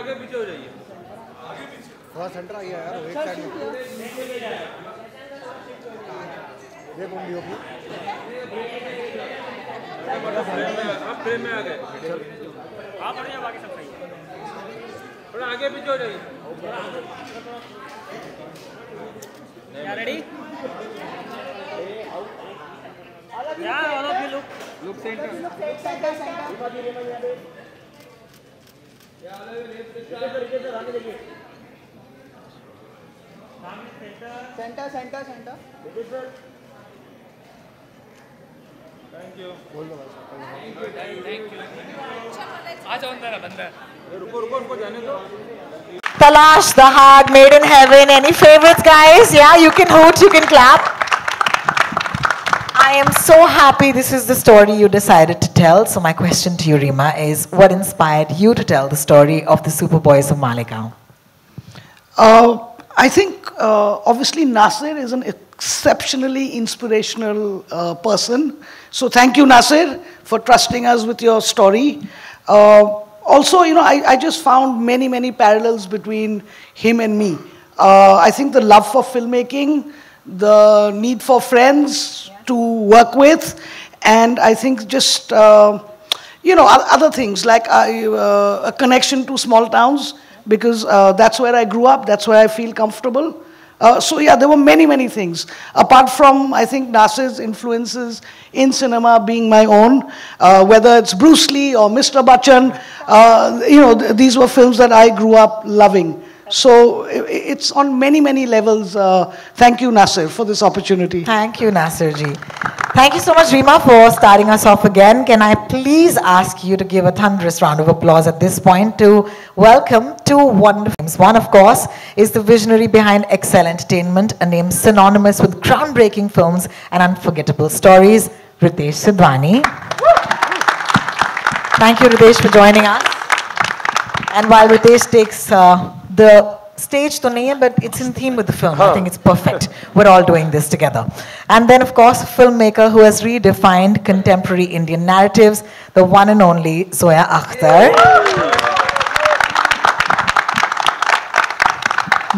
आगे पीछे हो जाइए। थोड़ा सेंटर आ गया यार, एक साइड में। ये कौन भी होगी? आप फ्रेम में आ गए। आप बढ़िया, बाकी सब सही है। थोड़ा आगे पीछे हो जाइए। क्या ready? Yeah, all of you look center. Center. Thank you. आ जाओ अंदर। रुको उनको जाने दो। Talash, The Hag, Made in Heaven. Any favorites, guys? Yeah, you can hoot, you can clap. I am so happy this is the story you decided to tell. So my question to you, Rima, is what inspired you to tell the story of the Superboys of Malegaon? I think obviously Nasir is an exceptionally inspirational person. So thank you, Nasir, for trusting us with your story. Also, you know, I just found many parallels between him and me. I think the love for filmmaking, the need for friends to work with, and I think just, you know, other things like a connection to small towns, because that's where I grew up, that's where I feel comfortable. So yeah, there were many things. Apart from, I think, Nasir's influences in cinema being my own, whether it's Bruce Lee or Mr. Bachchan, you know, these were films that I grew up loving. So it's on many levels. Thank you, Nasir, for this opportunity. Thank you, Nasir ji. Thank you so much, Rima, for starting us off again. Can I please ask you to give a thunderous round of applause at this point to welcome two wonderful names. One, of course, is the visionary behind Excel Entertainment, a name synonymous with groundbreaking films and unforgettable stories, Ritesh Sidhwani. Thank you, Ritesh, for joining us. And while Ritesh takes the stage to nahi hai, but it's in theme with the film. I think it's perfect. We're all doing this together. And then, of course, a filmmaker who has redefined contemporary Indian narratives, the one and only Zoya Akhtar.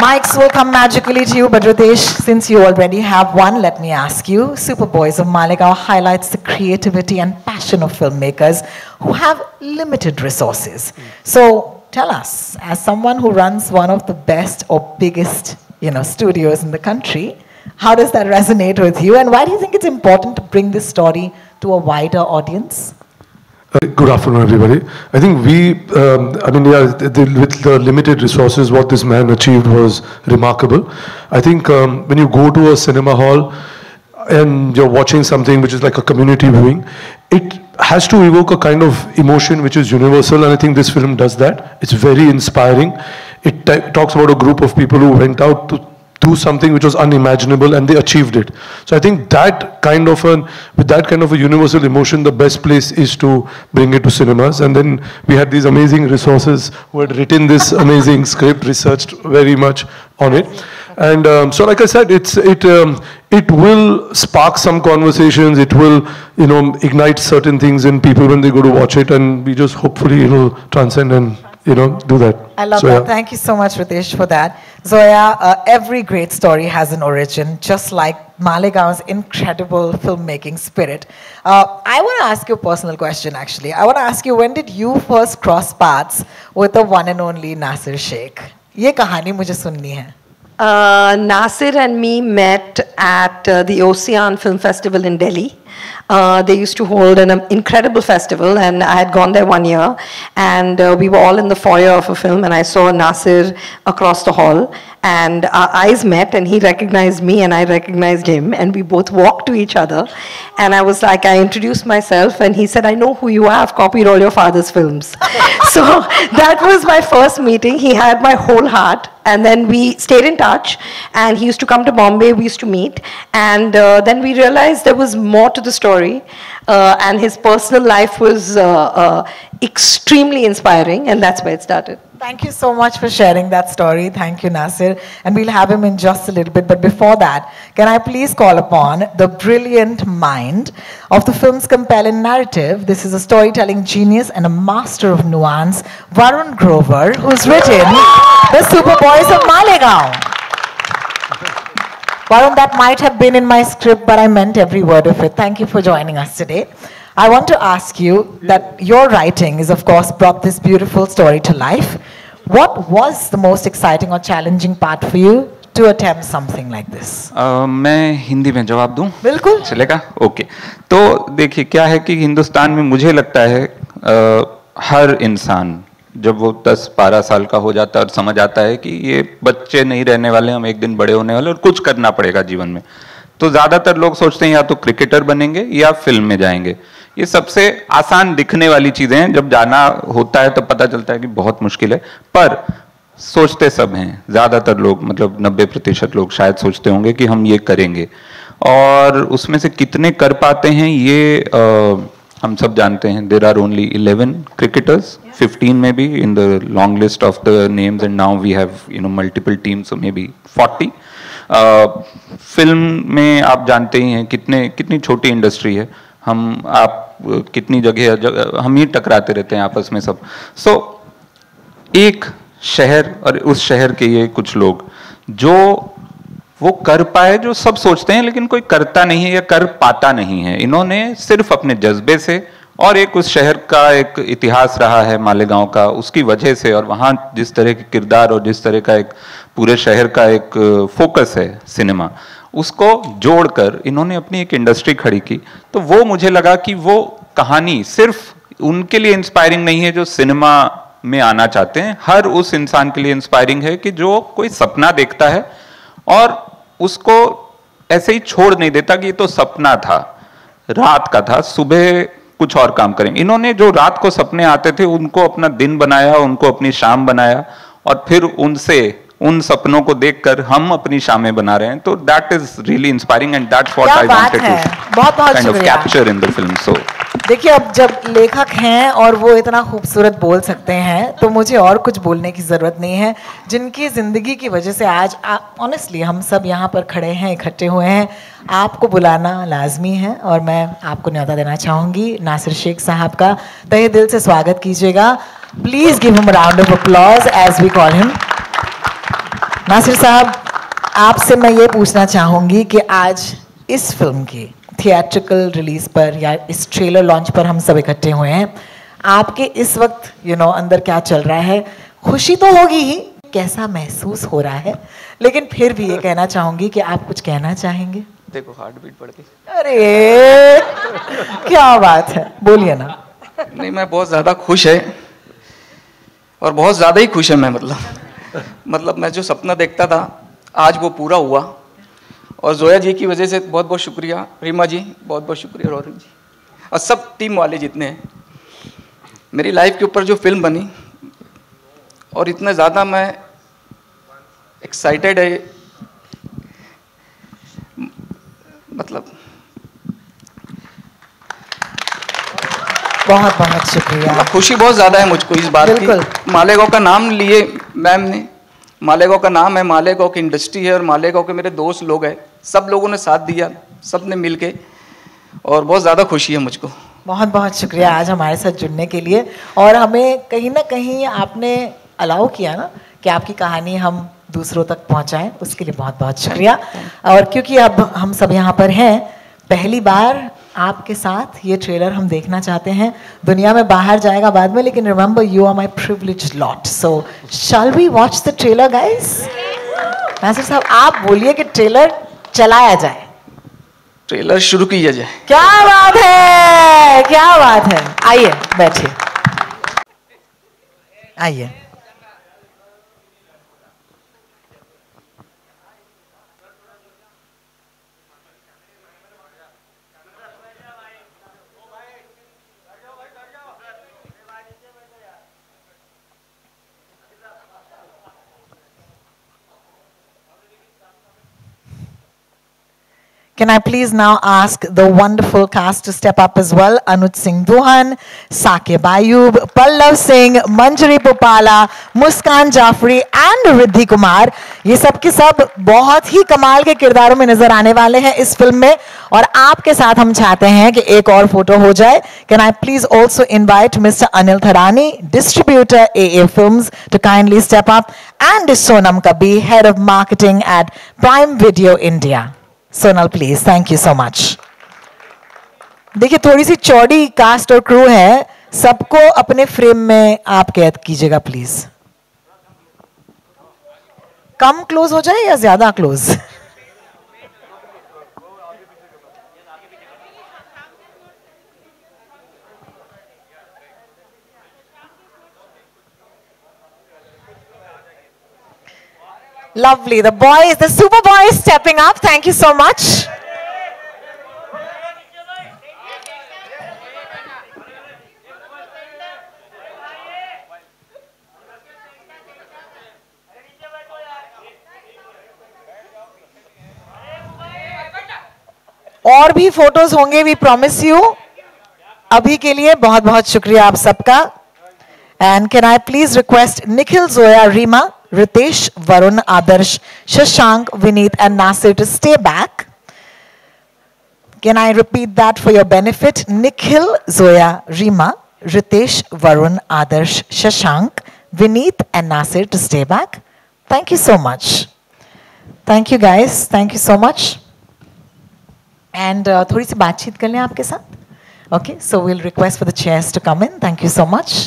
Mics will come magically to you, but Ritesh, since you already have one, let me ask you. Superboys of Malegaon highlights the creativity and passion of filmmakers who have limited resources. So, tell us, as someone who runs one of the best or biggest, you know, studios in the country, how does that resonate with you, and why do you think it's important to bring this story to a wider audience? Good afternoon, everybody. I think I mean, yeah, with the limited resources, what this man achieved was remarkable. I think when you go to a cinema hall and you're watching something which is like a community viewing, it has to evoke a kind of emotion which is universal, and I think this film does that. It's very inspiring. It talks about a group of people who went out to do something which was unimaginable, and they achieved it. So I think that kind of with that kind of a universal emotion, the best place is to bring it to cinemas. And then we had these amazing resources who had written this amazing script, researched very much on it. And so, like I said, it will spark some conversations. It will, you know, ignite certain things in people when they go to watch it, and we just hopefully it'll transcend and, you know, do that. I love that. Yeah. Thank you so much, Ritesh, for that. Zoya, every great story has an origin, just like Malegaon's incredible filmmaking spirit. I want to ask you a personal question, actually. I want to ask you, when did you first cross paths with the one and only Nasir Sheikh? Ye kahani mujhe sunni hai. Nasir and me met at the Ocean Film Festival in Delhi. They used to hold an incredible festival, and I had gone there one year, and we were all in the foyer of a film, and I saw Nasir across the hall, and our eyes met, and he recognized me and I recognized him, and we both walked to each other, and I was like, I introduced myself, and he said, I know who you are, I've copied all your father's films. So that was my first meeting. He had my whole heart. And then we stayed in touch, and he used to come to Bombay, we used to meet, and then we realized there was more to the the story, and his personal life was extremely inspiring, and that's where it started. Thank you so much for sharing that story. Thank you, Nasir. And we'll have him in just a little bit. But before that, can I please call upon the brilliant mind of the film's compelling narrative? This is a storytelling genius and a master of nuance, Varun Grover, who's written The Superboys of Malegaon. Varun, that might have been in my script, but I meant every word of it. Thank you for joining us today. I want to ask you that your writing is, of course, brought this beautiful story to life. What was the most exciting or challenging part for you to attempt something like this? मैं हिंदी में जवाब दूं? बिल्कुल। चलेगा? Okay. तो देखिए क्या है कि हिंदुस्तान में मुझे लगता है हर इंसान जब वो 10-12 साल का हो जाता है और समझ आता है कि ये बच्चे नहीं रहने वाले, हम एक दिन बड़े होने वाले और कुछ करना पड़ेगा जीवन में, तो ज्यादातर लोग सोचते हैं या तो क्रिकेटर बनेंगे या फिल्म में जाएंगे। ये सबसे आसान दिखने वाली चीजें हैं, जब जाना होता है तब पता चलता है कि बहुत मुश्किल है, पर सोचते सब हैं। ज्यादातर लोग, मतलब 90% लोग शायद सोचते होंगे कि हम ये करेंगे, और उसमें से कितने कर पाते हैं ये हम सब जानते हैं। देर आर ओनली 11 क्रिकेटर्स, 15 में भी in the long list of the names, and now we have multiple teams, maybe 40। Film में आप जानते ही हैं कितनी छोटी इंडस्ट्री है, आप कितनी जगह हम ही टकराते रहते हैं आपस में सब। सो एक शहर और उस शहर के ये कुछ लोग जो वो कर पाए, जो सब सोचते हैं लेकिन कोई करता नहीं है या कर पाता नहीं है, इन्होंने सिर्फ अपने जज्बे से और एक उस शहर का एक इतिहास रहा है मालेगांव का, उसकी वजह से, और वहाँ जिस तरह के किरदार और जिस तरह का एक पूरे शहर का एक फोकस है सिनेमा, उसको जोड़कर इन्होंने अपनी एक इंडस्ट्री खड़ी की। तो वो मुझे लगा कि वो कहानी सिर्फ उनके लिए इंस्पायरिंग नहीं है जो सिनेमा में आना चाहते हैं, हर उस इंसान के लिए इंस्पायरिंग है कि जो कोई सपना देखता है और उसको ऐसे ही छोड़ नहीं देता कि ये तो सपना था, रात का था, सुबह कुछ और काम करेंगे। इन्होंने जो रात को सपने आते थे उनको अपना दिन बनाया, उनको अपनी शाम बनाया, और फिर उन सपनों को देखकर हम अपनी शामें बना रहे हैं। तो that is really inspiring, and that's what I wanted to बहुत kind of capture in the film. So देखिए, अब जब लेखक हैं और वो इतना खूबसूरत बोल सकते हैं, तो मुझे और कुछ बोलने की ज़रूरत नहीं है। जिनकी ज़िंदगी की वजह से आज ऑनेस्टली हम सब यहाँ पर खड़े हैं, इकट्ठे हुए हैं, आपको बुलाना लाजमी है, और मैं आपको न्योता देना चाहूँगी नासिर शेख साहब का। तहे दिल से स्वागत कीजिएगा। Please give him a round of applause as we call him. Nasir sahab, आपसे मैं ये पूछना चाहूँगी कि आज इस फिल्म की थिएट्रिकल रिलीज पर या इस ट्रेलर लॉन्च पर हम सब इकट्ठे हुए हैं, आपके इस वक्त अंदर क्या चल रहा है? खुशी तो होगी ही, कैसा महसूस हो रहा है? लेकिन फिर भी ये कहना चाहूंगी कि आप कुछ कहना चाहेंगे? देखो हार्ट बीट बढ़ गई। अरे क्या बात है, बोलिए ना। नहीं, मैं बहुत ज़्यादा खुश है, और बहुत ज़्यादा ही खुश है मैं। मतलब मैं जो सपना देखता था आज वो पूरा हुआ, और जोया जी की वजह से बहुत बहुत शुक्रिया, रीमा जी बहुत बहुत शुक्रिया, रोहन जी और सब टीम वाले जितने हैं। मेरी लाइफ के ऊपर जो फिल्म बनी, और इतना ज़्यादा मैं एक्साइटेड है, मतलब बहुत बहुत शुक्रिया। खुशी बहुत ज़्यादा है मुझको इस बात की। मालेगांव का नाम लिए मैम ने, मालेगांव का नाम है, मालेगांव की इंडस्ट्री है, और मालेगांव के मेरे दोस्त लोग हैं, सब लोगों ने साथ दिया, सब ने मिल के, और बहुत ज़्यादा खुशी है मुझको। बहुत बहुत शुक्रिया आज हमारे साथ जुड़ने के लिए, और हमें कहीं ना कहीं आपने अलाउ किया ना कि आपकी कहानी हम दूसरों तक पहुंचाएं, उसके लिए बहुत बहुत शुक्रिया। और क्योंकि अब हम सब यहाँ पर हैं, पहली बार आपके साथ ये ट्रेलर हम देखना चाहते हैं। दुनिया में बाहर जाएगा बाद में, लेकिन remember you are my privileged lot. So shall we watch the trailer guys? Nasir sahab, आप बोलिए कि ट्रेलर चलाया जाए। ट्रेलर शुरू किया जाए। क्या बात है, क्या बात है। आइए बैठिए, आइए। Can I please now ask the wonderful cast to step up as well? Anuj Singh Duhan, Saqib Ayub, Pallav Singh, Manjari Pupala, Muskan Jafri and Riddhi Kumar. ये सब के सब बहुत ही कमाल के किरदारों में नजर आने वाले हैं इस फिल्म में और आपके साथ हम चाहते हैं कि एक और फोटो हो जाए. Can I please also invite Mr. Anil Tharani, distributor AA Films, to kindly step up, and Sonam Kabir, head of marketing at Prime Video India. Sonal, please. Thank you so much. देखिए थोड़ी सी चौड़ी cast और crew है, सबको अपने frame में आप कैद कीजिएगा प्लीज. कम क्लोज हो जाए या ज्यादा close? Lovely. The boys, the super boys stepping up. Thank you so much. और भी फोटोज होंगे, वी प्रॉमिस यू. अभी के लिए बहुत बहुत शुक्रिया आप सबका. And can I please request Nikhil, Zoya, Reema, Ritesh, Varun, Adarsh, Shashank, Vineet and Nasir to stay back. Can I repeat that for your benefit? Nikhil, Zoya, Rima, Ritesh, Varun, Adarsh, Shashank, Vineet and Nasir to stay back. Thank you so much. Thank you guys. Thank you so much. And थोड़ी सी बातचीत कर लें आपके साथ. Okay, so we'll request for the chairs to come in. Thank you so much.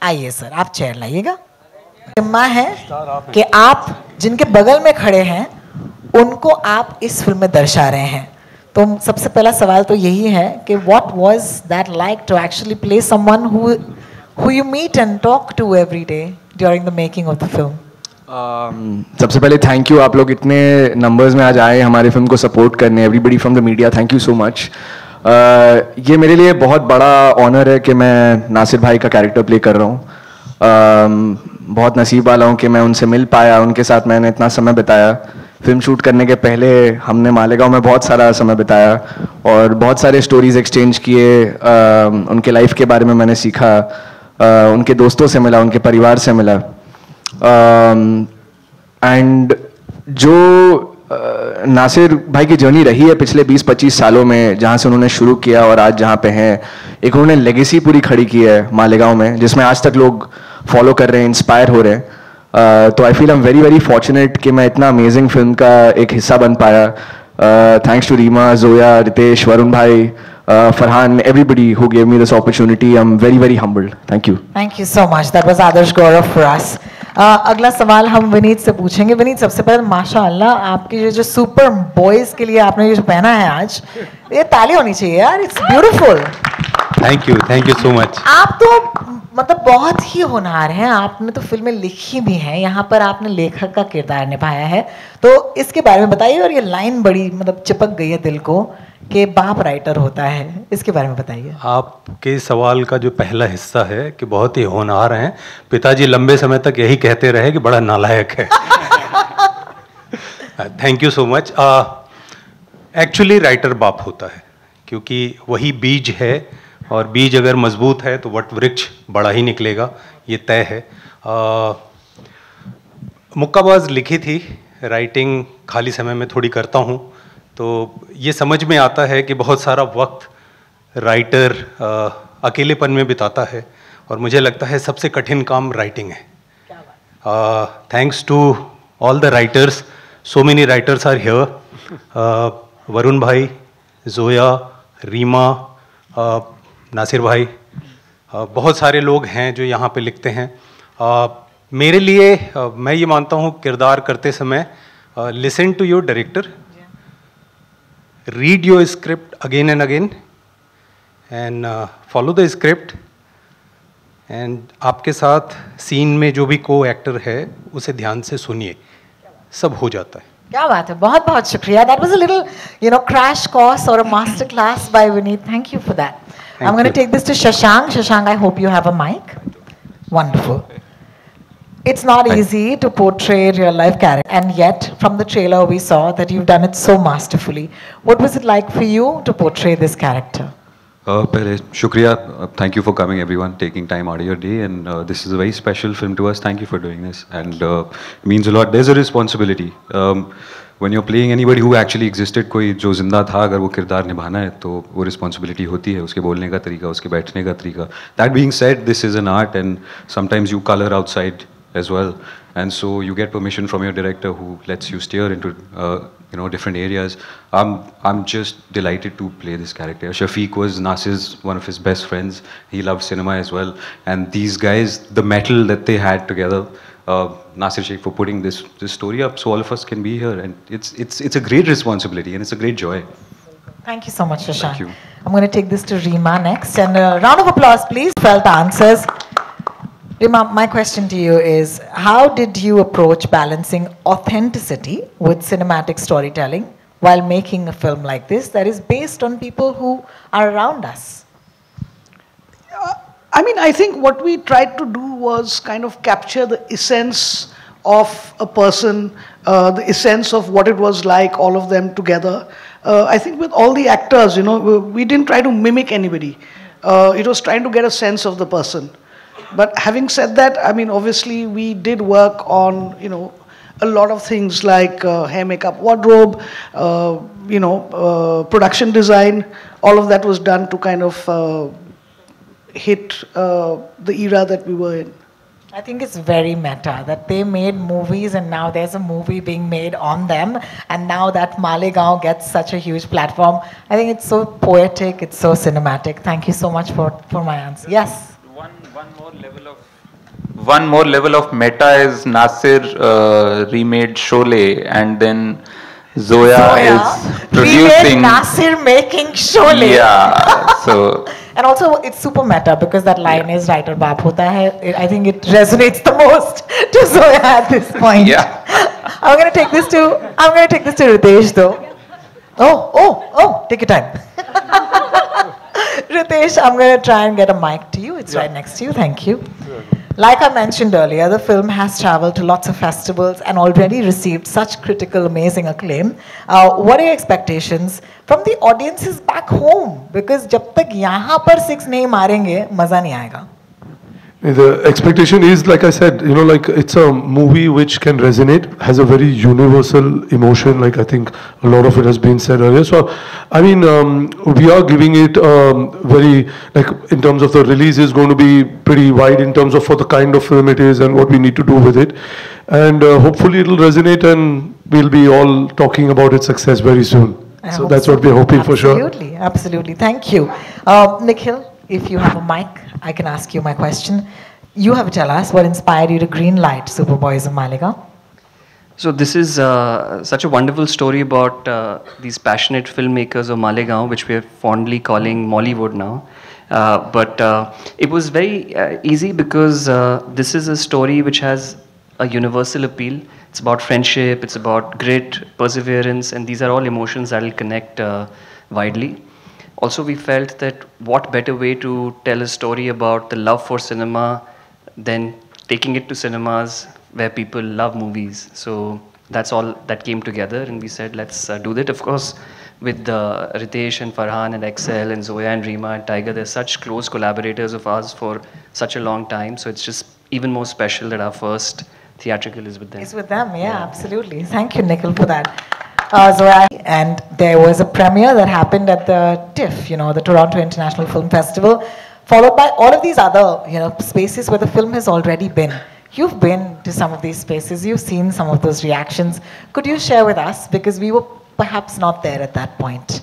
आइए sir, आप chair लाइएगा. जिम्मा है कि आप जिनके बगल में खड़े हैं उनको आप इस फिल्म में दर्शा रहे हैं. तो सबसे पहला सवाल तो यही है कि what was that like to actually play someone who you meet and talk to every day during the making of the film? सबसे पहले थैंक यू, आप लोग इतने नंबर्स में आज आए हमारे फिल्म को सपोर्ट करने. Everybody from the media, thank you so much. ये मेरे लिए बहुत बड़ा ऑनर है कि मैं नासिर भाई का कैरेक्टर प्ले कर रहा हूँ. बहुत नसीब वाला हूँ कि मैं उनसे मिल पाया, उनके साथ मैंने इतना समय बिताया. फिल्म शूट करने के पहले हमने मालेगांव में बहुत सारा समय बिताया और बहुत सारे स्टोरीज एक्सचेंज किए. उनके लाइफ के बारे में मैंने सीखा, उनके दोस्तों से मिला, उनके परिवार से मिला. एंड जो नासिर भाई की जर्नी रही है पिछले 20-25 सालों में, जहाँ से उन्होंने शुरू किया और आज जहाँ पे हैं, एक उन्होंने लेगेसी पूरी खड़ी की है मालेगांव में जिसमें आज तक लोग फॉलो कर रहे हैं, इंस्पायर हो रहे हैं. तो I feel I am very very fortunate कि मैं इतना अमेजिंग फिल्म का एक हिस्सा बन पाया. थैंक्स टू रीमा, जोया, रितेश, वरुण भाई, Farhan, everybody who gave me this opportunity. I'm very very humbled. Thank you. Thank you so much. That was Adarsh Gaurav for us. अगला सवाल हम विनीत से पूछेंगे. विनीत, सबसे पहले माशाअल्लाह आपकी जो सुपर बॉयज के लिए आपने ये जो पहना है आज, ये ताली होनी चाहिए यार. It's beautiful. Thank you so much. आप तो मतलब बहुत ही होनहार हैं. आपने तो फिल्में लिखी भी हैं, यहाँ पर आपने लेखक का किरदार निभाया है, तो इसके बारे में बताइए. और ये लाइन बड़ी मतलब चिपक गई है दिल को कि बाप राइटर होता है, इसके बारे में बताइए. आपके सवाल का जो पहला हिस्सा है कि बहुत ही होनहार हैं, पिताजी लंबे समय तक यही कहते रहे कि बड़ा नालायक है. Thank you so much. Actually writer बाप होता है क्योंकि वही बीज है और बीज अगर मजबूत है तो वट वृक्ष बड़ा ही निकलेगा, ये तय है. मुक्काबाज लिखी थी, राइटिंग खाली समय में थोड़ी करता हूँ, तो ये समझ में आता है कि बहुत सारा वक्त राइटर अकेलेपन में बिताता है और मुझे लगता है सबसे कठिन काम राइटिंग है. Thanks to all the writers, so many writers are here. Varun भाई, जोया, रीमा, नासिर भाई, बहुत सारे लोग हैं जो यहाँ पे लिखते हैं. मेरे लिए मैं ये मानता हूँ किरदार करते समय listen to your director, read your script again and again and follow the script, and आपके साथ सीन में जो भी को एक्टर है उसे ध्यान से सुनिए, सब हो जाता है. क्या बात है, बहुत बहुत शुक्रिया. That was a little, you know, crash course or a master class by Vineet. Thank you for that. I'm going to take this to Shashank. Shashank, I hope you have a mic. Wonderful. It's not easy to portray real life character, and yet from the trailer we saw that you've done it so masterfully. What was it like for you to portray this character? पहले शुक्रिया, thank you for coming everyone, taking time out of your day, and this is a very special film to us. Thank you for doing this, and it means a lot. There's a responsibility when you're playing anybody who actually existed, कोई जो जिंदा था, अगर वो किरदार निभाना है तो वो रिस्पॉन्सिबिलिटी होती है, उसके बोलने का तरीका, उसके बैठने का तरीका. That being said, this is an art, and sometimes you color outside as well, and so you get permission from your director who lets you steer into different areas. I'm just delighted to play this character. Shafiq was Nasir's one of his best friends. He loved cinema as well, and these guys, the metal that they had together, Nasir Sheikh for putting this story up so all of us can be here, and it's a great responsibility and it's a great joy. Thank you so much, Shashank. Thank you. I'm going to take this to Reema next, and a round of applause please. Felt answers. Reema, my question to you is, how did you approach balancing authenticity with cinematic storytelling while making a film like this that is based on people who are around us? I mean, I think what we tried to do was kind of capture the essence of a person, the essence of what it was like, all of them together. I think with all the actors, we didn't try to mimic anybody. It was trying to get a sense of the person. But having said that, I mean, obviously we did work on, a lot of things like hair, makeup, wardrobe, production design. All of that was done to kind of hit the era that we were in. I think it's very meta that they made movies and now there's a movie being made on them, and now that Malegaon gets such a huge platform. I think it's so poetic, it's so cinematic. Thank you so much for my answer. Yes? One more level of meta is Nasir remade Sholay, and then Zoya is producing. Remade Nasir making Sholay. Yeah, so. And also it's super meta because that line is writer baap hota hai. I think it resonates the most to Zoya at this point. Yeah. I'm going to take this to Ritesh though. Oh, take your time. Ritesh, I'm going to try and get a mic to you. It's right next to you. Thank you. Like I mentioned earlier, the film has traveled to lots of festivals and already received such critical, amazing acclaim. What are your expectations from the audiences back home? Because जब तक यहाँ पर 6 नहीं मारेंगे, मजा नहीं आएगा. The expectation is, like I said, like it's a movie which can resonate, has a very universal emotion, like I think a lot of it has been said earlier. So, I mean, we are giving it very, like in terms of the release is going to be pretty wide in terms of for the kind of film it is and what we need to do with it. And hopefully it'll resonate and we'll be all talking about its success very soon. So that's what we're hoping for sure. Absolutely. Thank you. Nikhil, if you have a mic, I can ask you my question. You have to tell us what inspired you to greenlight Superboys of Malegaon. So this is such a wonderful story about these passionate filmmakers of Malegaon, which we are fondly calling Mollywood now. But it was very easy because this is a story which has a universal appeal. It's about friendship, it's about grit, perseverance, and these are all emotions that will connect widely. Also, we felt that what better way to tell a story about the love for cinema than taking it to cinemas where people love movies. So that's all that came together, and we said, let's do that. Of course, with Ritesh and Farhan and Excel and Zoya and Reema and Tiger, they're such close collaborators of ours for such a long time. So it's just even more special that our first theatrical is with them. It's with them, yeah, absolutely. Thank you, Nikhil, for that. Zoya, and there was a premiere that happened at the TIFF, the Toronto International Film Festival, followed by all of these other, spaces where the film has already been. You've been to some of these spaces, you've seen some of those reactions. Could you share with us, because we were perhaps not there at that point?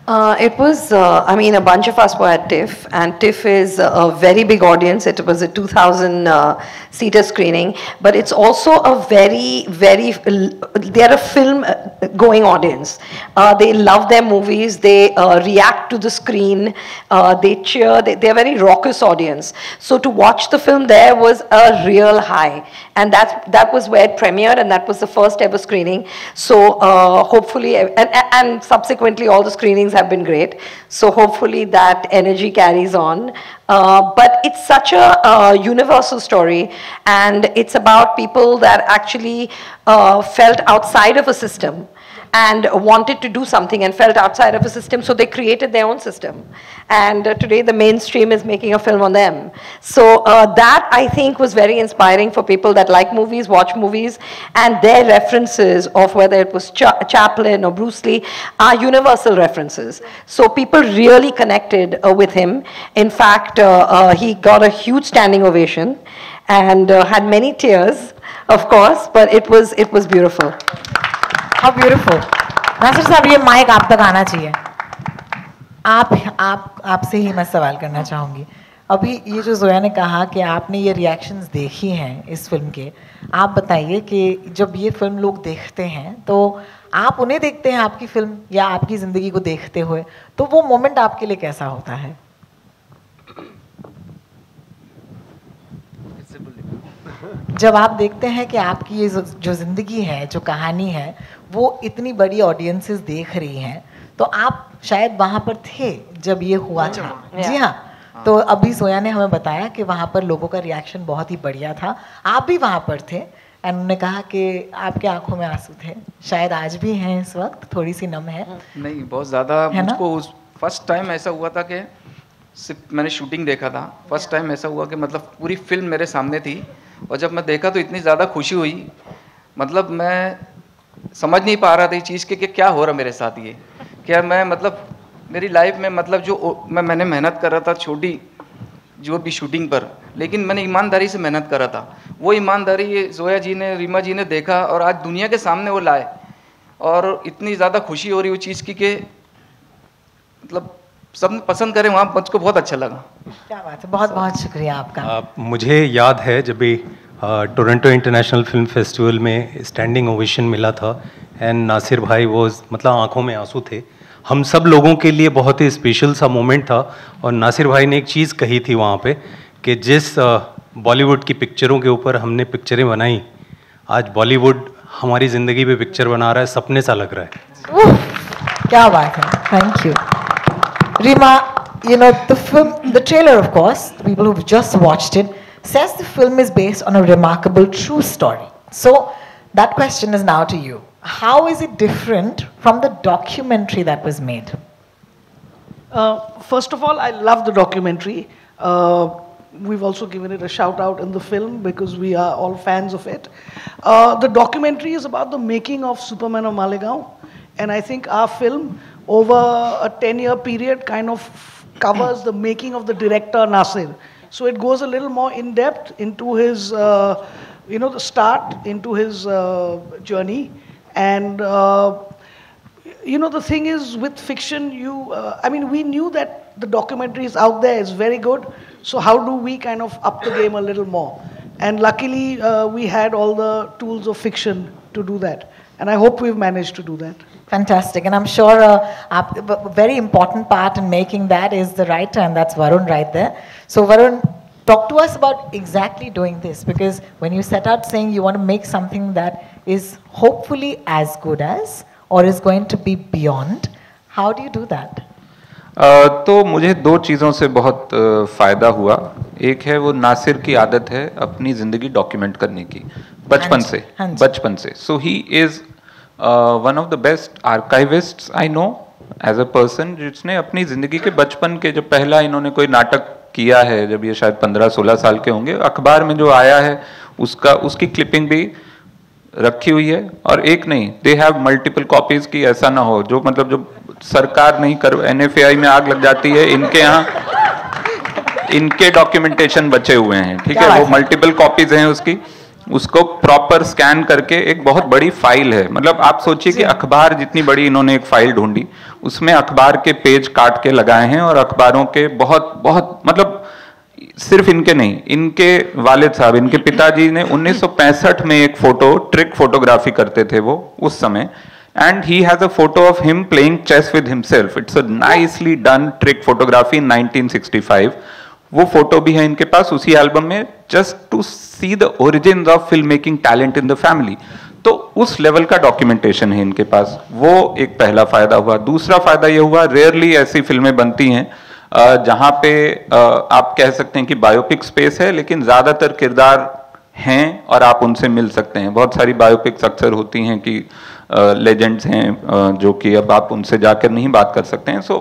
It was, a bunch of us were at TIFF, and TIFF is a very big audience. It was a 2,000-seater screening, but it's also a very, they're a film-going audience. They love their movies, they react to the screen, they cheer, they're a very raucous audience. So to watch the film there was a real high, and that was where it premiered, and that was the first ever screening. So hopefully, and subsequently all the screenings have been great. So hopefully that energy carries on. But it's such a universal story, and it's about people that actually felt outside of a system and wanted to do something and felt outside of a system, so they created their own system. And today the mainstream is making a film on them. So that, I think, was very inspiring for people that like movies, watch movies, and their references of whether it was Chaplin or Bruce Lee are universal references. So people really connected with him. In fact, he got a huge standing ovation and had many tears, of course, but it was beautiful. How beautiful. Nasir साहब, ये mic आप तक आना चाहिए. आपसे ही मैं सवाल करना चाहूँगी. अभी ये जो जोया ने कहा कि आपने ये रिएक्शंस देखी हैं इस फिल्म के, आप बताइए कि जब ये फिल्म लोग देखते हैं तो आप उन्हें देखते हैं आपकी फिल्म या आपकी ज़िंदगी को देखते हुए, तो वो मोमेंट आपके लिए कैसा होता है? जब आप देखते हैं कि आपकी ये जो ज़िंदगी है, जो कहानी है, वो इतनी बड़ी ऑडियंसेस देख रही हैं, तो आप शायद वहाँ पर थे जब ये हुआ था. जी हाँ. तो अभी जोया ने हमें बताया कि वहाँ पर लोगों का रिएक्शन बहुत ही बढ़िया था. आप भी वहाँ पर थे एंड उन्होंने कहा कि आपके आंखों में आंसू थे. शायद आज भी हैं, इस वक्त थोड़ी सी नम है. नहीं, बहुत ज़्यादा. मुझको फर्स्ट टाइम ऐसा हुआ था कि सिर्फ मैंने शूटिंग देखा था. फर्स्ट टाइम ऐसा हुआ कि मतलब पूरी फिल्म मेरे सामने थी, और जब मैं देखा तो इतनी ज़्यादा खुशी हुई. मतलब मैं समझ नहीं पा रहा था इस चीज़ के कि क्या हो रहा मेरे साथ. ये क्या मैं मतलब मेरी लाइफ में मतलब जो मैंने मेहनत कर रहा था छोटी जो भी शूटिंग पर, लेकिन मैंने ईमानदारी से मेहनत करा था. वो ईमानदारी ये जोया जी ने, रीमा जी ने देखा और आज दुनिया के सामने वो लाए, और इतनी ज़्यादा खुशी हो रही वो चीज़ की कि मतलब सब पसंद करें. वहाँ मुझको बहुत अच्छा लगा. क्या बात है, बहुत बहुत शुक्रिया आपका. मुझे याद है जब भी टोरंटो इंटरनेशनल फिल्म फेस्टिवल में स्टैंडिंग ओवेशन मिला था, एंड नासिर भाई वो मतलब आंखों में आंसू थे. हम सब लोगों के लिए बहुत ही स्पेशल सा मोमेंट था. और नासिर भाई ने एक चीज़ कही थी वहाँ पे कि जिस बॉलीवुड की पिक्चरों के ऊपर हमने पिक्चरें बनाई, आज बॉलीवुड हमारी ज़िंदगी पे पिक्चर बना रहा है. सपने सा लग रहा है. क्या बात है. Thank you. Rima, you know, the trailer, of course, the people who've just watched it, says the film is based on a remarkable true story. So that question is now to you. How is it different from the documentary that was made? First of all, I love the documentary. We've also given it a shout out in the film because we are all fans of it. The documentary is about the making of Superman of Malegaon, and I think our film over a 10-year period kind of covers the making of the director Nasir. So it goes a little more in depth into his, the start, into his journey. And, the thing is with fiction, we knew that the documentary is out there, it's very good. So how do we kind of up the game a little more? And luckily, we had all the tools of fiction to do that. And I hope we've managed to do that. Fantastic. And I'm sure a very important part in making that is the writer, and that's Varun right there. So Varun, talk to us about exactly doing this, because when you set out saying you want to make something that is hopefully as good as or is going to be beyond, how do you do that? तो मुझे दो चीज़ों से बहुत फ़ायदा हुआ. एक है वो नासिर की आदत है अपनी ज़िंदगी डॉक्यूमेंट करने की बचपन से. So he is one of the best archivists I know as a person, जिसने अपनी ज़िंदगी के बचपन के, जब पहला इन्होंने कोई नाटक किया है जब ये शायद 15-16 साल के होंगे, अखबार में जो आया है उसकी क्लिपिंग भी रखी हुई है. और एक नहीं, दे हैव मल्टीपल कॉपीज की. ऐसा ना हो जो मतलब जो सरकार नहीं कर, NFAI में आग लग जाती है, इनके यहाँ इनके डॉक्यूमेंटेशन बचे हुए हैं. ठीक है, वो मल्टीपल कॉपीज हैं उसको प्रॉपर स्कैन करके एक बहुत बड़ी फाइल है. मतलब आप सोचिए कि अखबार जितनी बड़ी इन्होंने एक फाइल ढूंढी, उसमें अखबार के पेज काट के लगाए हैं, और अखबारों के बहुत बहुत मतलब सिर्फ इनके नहीं, इनके वालिद साहब, इनके पिताजी ने 1965 में एक ट्रिक फोटोग्राफी करते थे वो उस समय, and he has a photo of him playing chess with himself. It's a nicely done trick photography in 1965. वो फोटो भी है इनके पास उसी एल्बम में, just to see the origins of film making talent in the family. तो उस level का documentation है इनके पास, वो एक पहला फायदा हुआ। दूसरा फायदा ये हुआ, रेयरली ऐसी फिल्में बनती हैं जहाँ पे आप कह सकते हैं कि बायोपिक स्पेस है, लेकिन ज्यादातर किरदार हैं और आप उनसे मिल सकते हैं। बहुत सारी बायोपिक्स अक्सर होती हैं कि लेजेंड्स हैं जो कि अब आप उनसे जाकर नहीं बात कर सकते हैं। So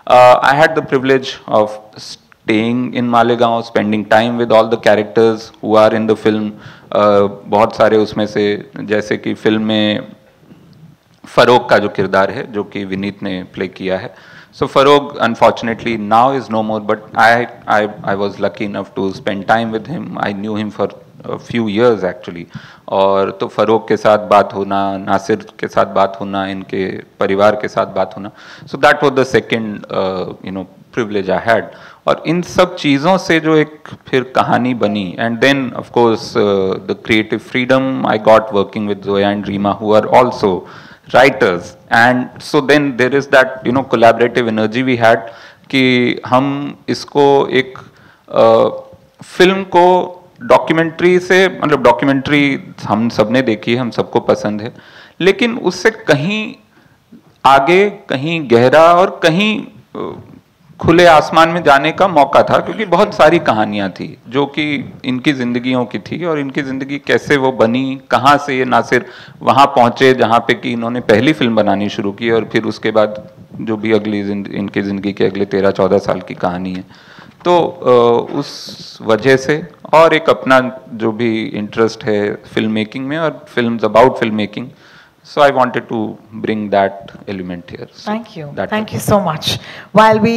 I had the privilege of staying in Malegaon, spending time with all the characters who are in the film. बहुत सारे उसमें से, जैसे कि फिल्म में फरोग का जो किरदार है जो कि विनीत ने प्ले किया है, so Farog unfortunately now is no more, but I was lucky enough to spend time with him. I knew him for a few years actually. और तो फरोग के साथ बात होना, नासिर के साथ बात होना, इनके परिवार के साथ बात होना, so that was the second privilege I had. और इन सब चीज़ों से जो एक फिर कहानी बनी, and then of course the creative freedom I got working with Zoya and Reema, who are also writers, and so then there is that collaborative energy we had कि हम इसको एक फिल्म को डॉक्यूमेंट्री से, मतलब डॉक्यूमेंट्री हम सबने देखी है, हम सबको पसंद है, लेकिन उससे कहीं आगे, कहीं गहरा और कहीं खुले आसमान में जाने का मौका था, क्योंकि बहुत सारी कहानियां थी जो कि इनकी जिंदगियों की थी, और इनकी जिंदगी कैसे वो बनी, कहाँ से ये नासिर वहाँ पहुँचे जहाँ पे कि इन्होंने पहली फिल्म बनानी शुरू की, और फिर उसके बाद जो भी अगली इनकी ज़िंदगी के अगले 13-14 साल की कहानी है। तो उस वजह से और एक अपना जो भी इंटरेस्ट है फिल्म मेकिंग में और films about film making, so I wanted to bring that element here. So thank you. Thank you so much. While we,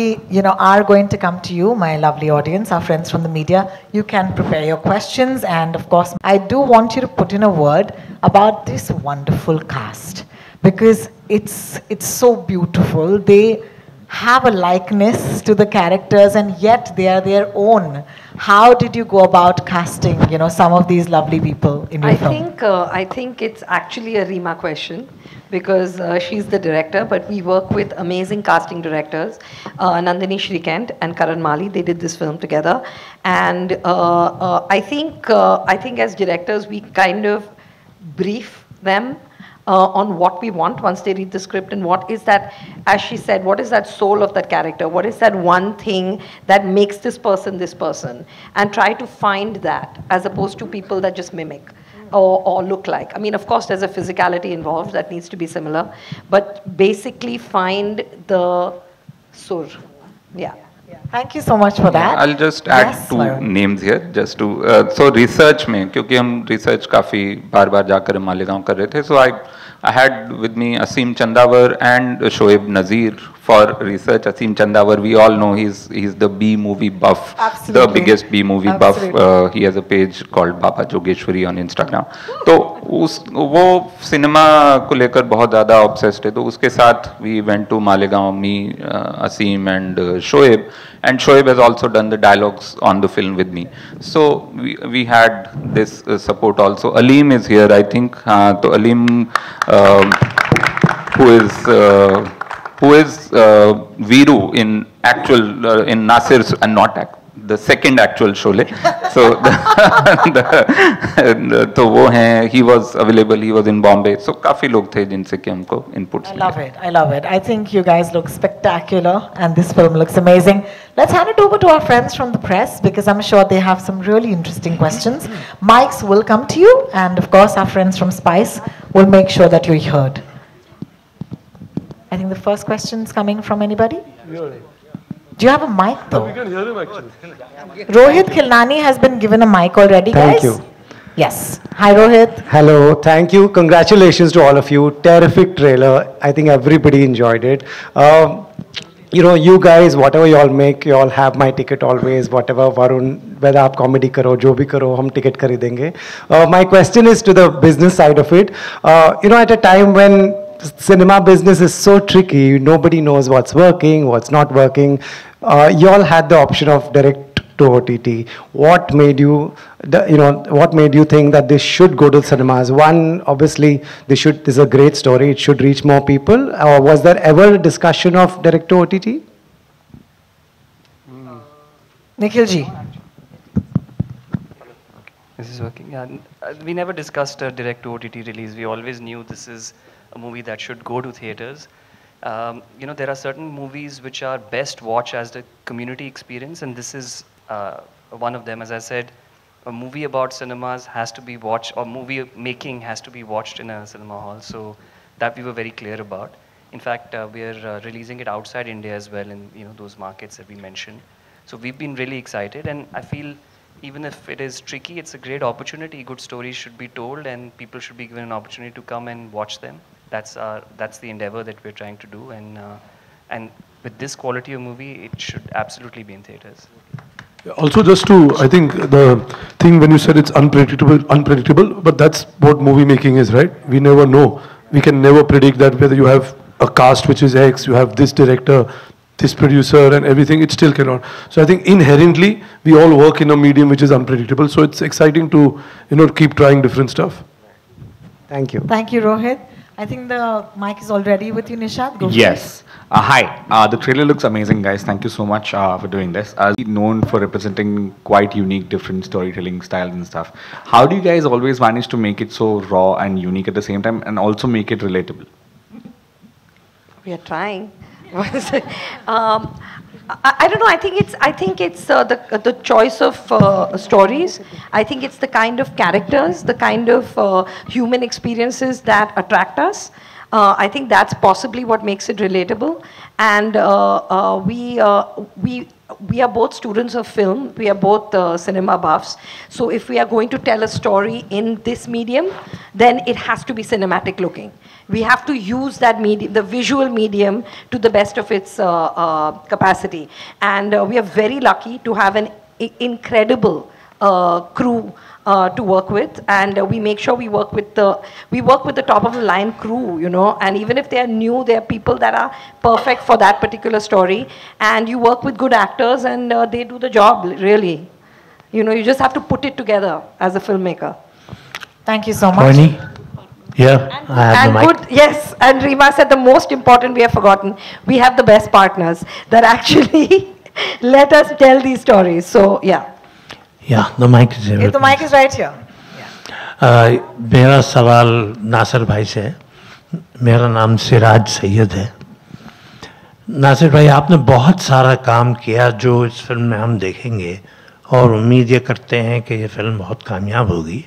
are going to come to you, my lovely audience, our friends from the media, you can prepare your questions, and of course, I do want you to put in a word about this wonderful cast, because it's so beautiful. They have a likeness to the characters, and yet they are their own. How did you go about casting, some of these lovely people in your film? I think it's actually a Reema question, because she's the director, but we work with amazing casting directors, Nandini Shrikant and Karan Mali. They did this film together, and I think as directors we kind of brief them on what we want once they read the script, and what is that, as she said, what is that soul of that character, what is that one thing that makes this person, and try to find that, as opposed to people that just mimic or look like. I mean, of course there's a physicality involved that needs to be similar, but basically find the sur. Yeah. Thank you so much for that. I'll just add two names here, just to so research में, क्योंकि हम research काफी बार जाकर मालेगांव कर रहे थे, so I had with me Asim Chandavar and Shoaib Nazir for research. Asim Chandavar, we all know he's the B movie buff, the biggest B movie buff. He has a page called Baba Jogeshwari on Instagram. तो वो cinema को लेकर बहुत ज़्यादा obsessed है, तो उसके साथ we went to Malegaon, me, Asim and Shoaib. And Shoaib has also done the dialogues on the film with me. So we had this support also. Aleem is here, I think. So Aleem, who is Veeru in actual in Nasir's and not the second actual Sholay. So तो वो हैं, he was available, he was in Bombay. So काफी लोग थे जिनसे कि हमको inputs मिले. I love it. I think you guys look spectacular, and this film looks amazing. Let's hand it over to our friends from the press, because I'm sure they have some really interesting questions. Mics will come to you, and of course our friends from Spice will make sure that you're heard. I think the first question is coming from anybody? Do you have a mic though? We can hear him actually. Rohit Khilnani has been given a mic already, guys. Thank you. Yes. Hi Rohit. Hello, thank you. Congratulations to all of you. Terrific trailer. I think everybody enjoyed it. You guys, whatever you all make, you all have my ticket always. Whatever, Varun, whether aap comedy karo, jo bhi karo, hum ticket kharidenge. My question is to the business side of it. At a time when cinema business is so tricky, nobody knows what's working, what's not working. You all had the option of direct to OTT. What made you, what made you think that this should go to cinemas? One, obviously, this is a great story. It should reach more people. Or was there ever a discussion of direct to OTT? Nikhil ji. This is working. Yeah, we never discussed a direct to OTT release. We always knew this is a movie that should go to theaters. You know, there are certain movies which are best watched as the community experience, and this is one of them. As I said, a movie about cinemas has to be watched, or movie making has to be watched in a cinema hall. So that we were very clear about. In fact, we are releasing it outside India as well in those markets that we mentioned. So we've been really excited, and I feel even if it is tricky, it's a great opportunity. Good stories should be told, and people should be given an opportunity to come and watch them. That's the endeavor that we're trying to do, and with this quality of movie, it should absolutely be in theaters. Also, just to, I think the thing when you said it's unpredictable, but that's what movie making is, right? We never know. We can never predict that whether you have a cast which is X, you have this director, this producer and everything, it still cannot. So I think inherently, we all work in a medium which is unpredictable. So it's exciting to, keep trying different stuff. Thank you. Thank you, Rohit. I think the mic is already with you, Nishad. Go for Yes. Hi. The trailer looks amazing, guys. Thank you so much for doing this. Known for representing quite unique, different storytelling styles and stuff. How do you guys always manage to make it so raw and unique at the same time, and also make it relatable? We are trying. I don't know. I think it's the choice of stories. I think it's the kind of characters, the kind of human experiences that attract us. I think that's possibly what makes it relatable. And we are both students of film. We are both cinema buffs. So if we are going to tell a story in this medium, then it has to be cinematic looking. We have to use that medium, the visual medium, to the best of its capacity. And we are very lucky to have an incredible crew to work with, and we make sure we work with the top of the line crew, and even if they are new, they are people that are perfect for that particular story, and you work with good actors, and they do the job, really. You just have to put it together as a filmmaker. Thank you so much. Barney? Yeah, I have the mic. Yes, and Rima said the most important we have forgotten. We have the best partners that actually let us tell these stories. So, yeah. Yeah, the mic is here. The mic is right here. मेरा सवाल नासिर भाई से है. मेरा नाम सिराज सैयद है. नासिर भाई, आपने बहुत सारा काम किया जो इस फिल्म में हम देखेंगे, और उम्मीद ये करते हैं कि ये फिल्म बहुत कामयाब होगी.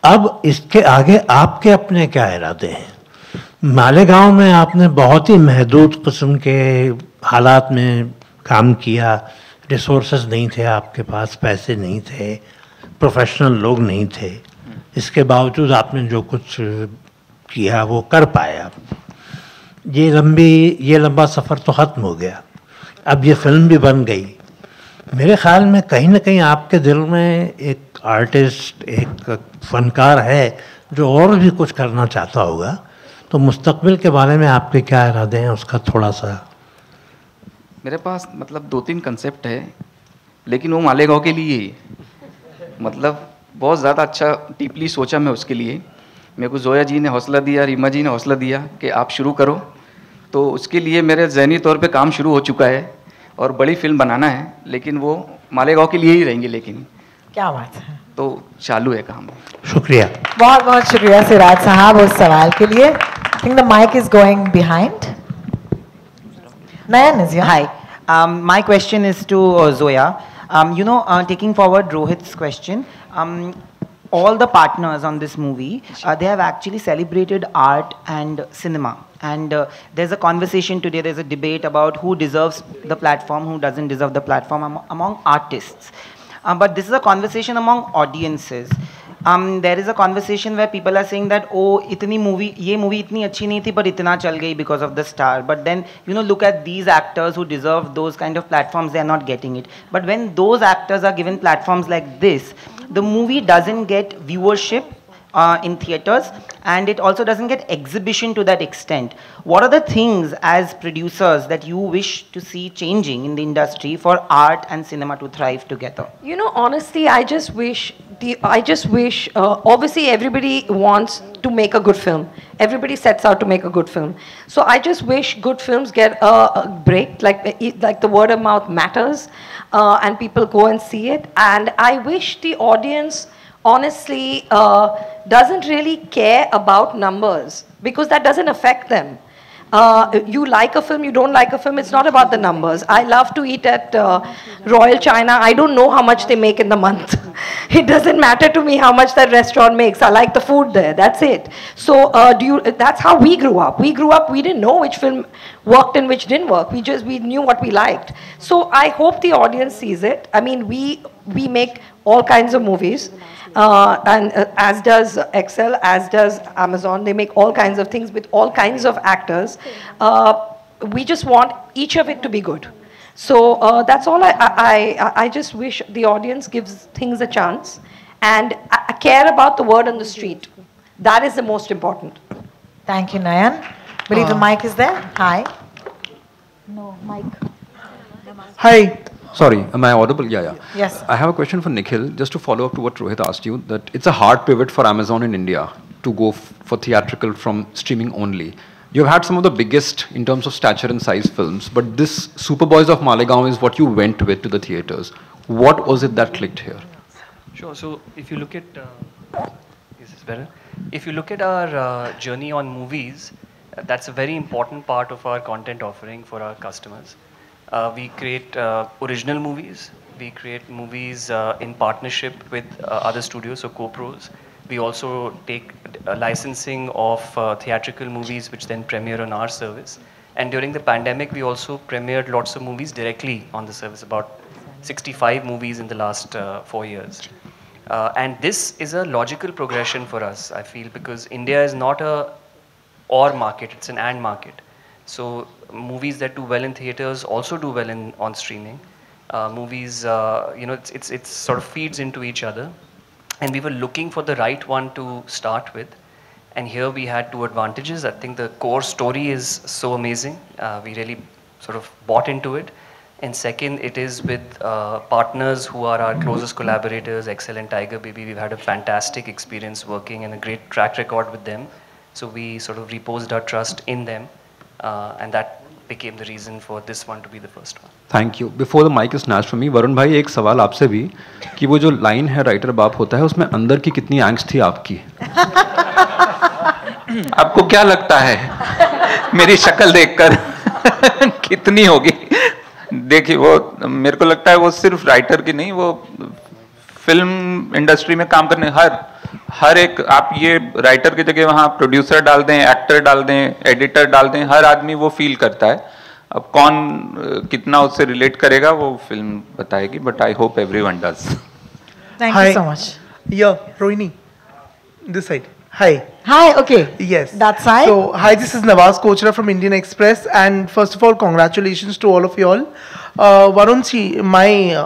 अब इसके आगे आपके अपने क्या इरादे हैं? मालेगांव में आपने बहुत ही महदूद किस्म के हालात में काम किया. रिसोर्सेज नहीं थे आपके पास, पैसे नहीं थे, प्रोफेशनल लोग नहीं थे. इसके बावजूद आपने जो कुछ किया वो कर पाए. आप ये लंबा सफ़र तो ख़त्म हो गया. अब ये फिल्म भी बन गई. मेरे ख्याल में कहीं ना कहीं आपके दिल में एक आर्टिस्ट, एक फनकार है जो और भी कुछ करना चाहता होगा. तो मुस्तकबिल के बारे में आपके क्या इरादे हैं, उसका थोड़ा सा. मेरे पास मतलब 2-3 कंसेप्ट है, लेकिन वो मालेगांव के लिए ही, मतलब बहुत ज़्यादा अच्छा डीपली सोचा मैं उसके लिए. मेरे को जोया जी ने हौसला दिया, रीमा जी ने हौसला दिया कि आप शुरू करो. तो उसके लिए मेरे ज़हनी तौर पे काम शुरू हो चुका है और बड़ी फिल्म बनाना है, लेकिन वो मालेगांव के लिए ही रहेंगे. लेकिन क्या बात है. तो चालू है काम. शुक्रिया. बहुत बहुत शुक्रिया सिराज साहब उस सवाल के लिए. I think the mic is going behind. Nayan is here. Hi. My question is to Zoya. Taking forward Rohit's question, all the partners on this movie, they have actually celebrated art and cinema. And there's a conversation today, there's a debate about who deserves the platform, who doesn't deserve the platform among artists. But this is a conversation among audiences. There is a conversation where people are saying that, oh, ये movie इतनी अच्छी नहीं थी, but इतना चल गई because of the star. But then, look at these actors who deserve those kind of platforms, they are not getting it. But when those actors are given platforms like this, the movie doesn't get viewership in theaters, and it also doesn't get exhibition to that extent. What are the things as producers that you wish to see changing in the industry for art and cinema to thrive together? Honestly, I just wish I just wish, obviously everybody wants to make a good film. Everybody sets out to make a good film. So I just wish good films get a break, like the word of mouth matters, and people go and see it. And I wish the audience honestly doesn't really care about numbers, because that doesn't affect them. You like a film, you don't like a film, it's not about the numbers. I love to eat at Royal China. I don't know how much they make in the month. It doesn't matter to me how much that restaurant makes. I like the food there, that's it. So that's how we grew up. We grew up, we didn't know which film worked and which didn't work. We knew what we liked. So I hope the audience sees it. I mean, we make all kinds of movies. And as does Excel, as does Amazon. They make all kinds of things with all kinds of actors. We just want each of it to be good. So that's all. I just wish the audience gives things a chance and care about the word on the street. That is the most important. Thank you, Nayan. Believe the mic is there. Hi. No, mic. Hi. Sorry, am I audible? Yeah. Yes. I have a question for Nikhil, just to follow up to what Rohit asked you, that it's a hard pivot for Amazon in India to go for theatrical from streaming only. You've had some of the biggest in terms of stature and size films, but this Superboys of Malegaon is what you went with to the theaters. What was it that clicked here? Sure. So if you look at, is this better? If you look at our journey on movies, that's a very important part of our content offering for our customers. We create original movies. We create movies in partnership with other studios, so co-pros. We also take licensing of theatrical movies, which then premiere on our service. And during the pandemic, we also premiered lots of movies directly on the service, about 65 movies in the last 4 years. And this is a logical progression for us, I feel, because India is not a or market, it's an and market. So movies that do well in theaters also do well on streaming. Movies, it sort of feeds into each other. And we were looking for the right one to start with. And here we had two advantages. I think the core story is so amazing. We really sort of bought into it. And second, it is with partners who are our closest collaborators, Excel and Tiger Baby. We've had a fantastic experience working and a great track record with them. So we sort of reposed our trust in them. And that became the reason for this one to be the first one. Thank you. Before the mic is snatched from me, Varun भाई एक सवाल आपसे भी कि वो जो line है writer बाप होता है उसमें अंदर की कितनी angst थी आपकी? आपको क्या लगता है मेरी शक्ल देखकर कितनी होगी? देखिए वो मेरे को लगता है वो सिर्फ राइटर की नहीं, वो फिल्म इंडस्ट्री में काम करने हर एक, आप ये राइटर की जगह वहाँ प्रोड्यूसर डाल दें, एक्टर डाल दें, एडिटर डाल दें, हर आदमी वो फील करता है. अब कौन कितना उससे रिलेट करेगा वो फिल्म बताएगी, but I hope everyone does. Thank you so much. Yeah, Rohini, this side. Hi. Hi, okay. Yes. That side. So, hi, this is Nawaz Kochra from Indian Express, and first of all, congratulations to all of you all. Varunji, my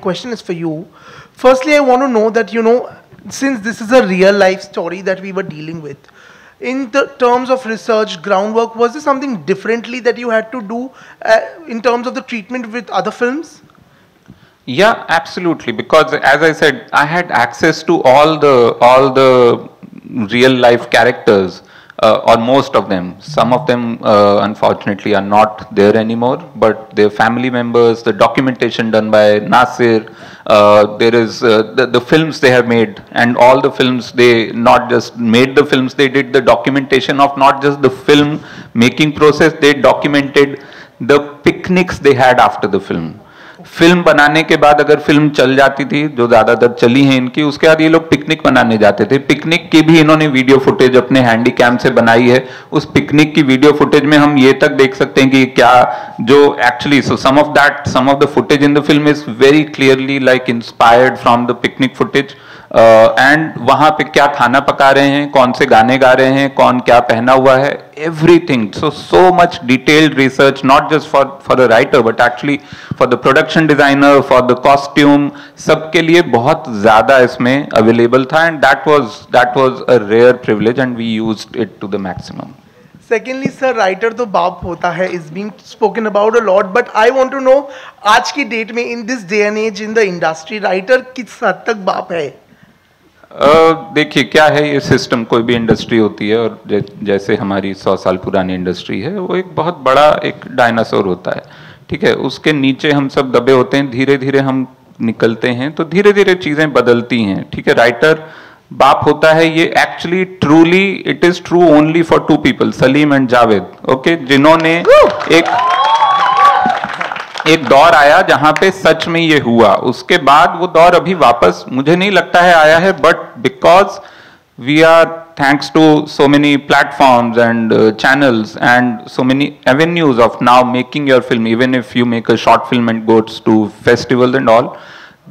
question is for you. Firstly, I want to know that, since this is a real life story that we were dealing with, in the terms of research, groundwork, was there something differently that you had to do in terms of the treatment with other films? Yeah, absolutely. Because as I said, I had access to all the real life characters, or most of them. Some of them, unfortunately, are not there anymore. But their family members, the documentation done by Nasir, there is the films they have made, and all the films, they not just made the films, they did the documentation of not just the film making process. They documented the picnics they had after the film. Film बनाने के बाद अगर film चल जाती थी, जो ज़्यादातर चली हैं इनकी, उसके बाद ये लोग पिकनिक बनाने जाते थे. पिकनिक की भी इन्होंने वीडियो फुटेज अपने हैंडी कैम से बनाई है. उस पिकनिक की वीडियो फुटेज में हम ये तक देख सकते हैं कि क्या जो actually some of the footage in the film is very clearly like inspired from the picnic footage. And वहाँ पे क्या खाना पका रहे हैं, कौन से गाने गा रहे हैं, कौन क्या पहना हुआ है, everything. So much detailed research, not just for the writer, but actually for the production designer, for the costume, सबके लिए बहुत ज़्यादा इसमें available था, and that was a rare privilege, and we used it to the maximum. Secondly, sir, writer तो बाप होता है is being spoken about a lot, but I want to know आज की डेट में in this day and age in the industry, writer किस हद तक बाप है? देखिए क्या है, ये सिस्टम कोई भी इंडस्ट्री होती है और जैसे हमारी 100 साल पुरानी इंडस्ट्री है, वो एक बहुत बड़ा एक डायनासोर होता है, ठीक है। उसके नीचे हम सब दबे होते हैं, धीरे धीरे हम निकलते हैं, तो धीरे धीरे चीजें बदलती हैं, ठीक है। राइटर बाप होता है, ये actually truly it is true only for 2 people, Salim and Javed, okay, जिन्होंने एक दौर आया जहां पे सच में ये हुआ। उसके बाद वो दौर अभी वापस मुझे नहीं लगता है आया है, but because we are thanks to so many platforms and channels and so many avenues of now making your film, even if you make a short film and goes to festivals and all,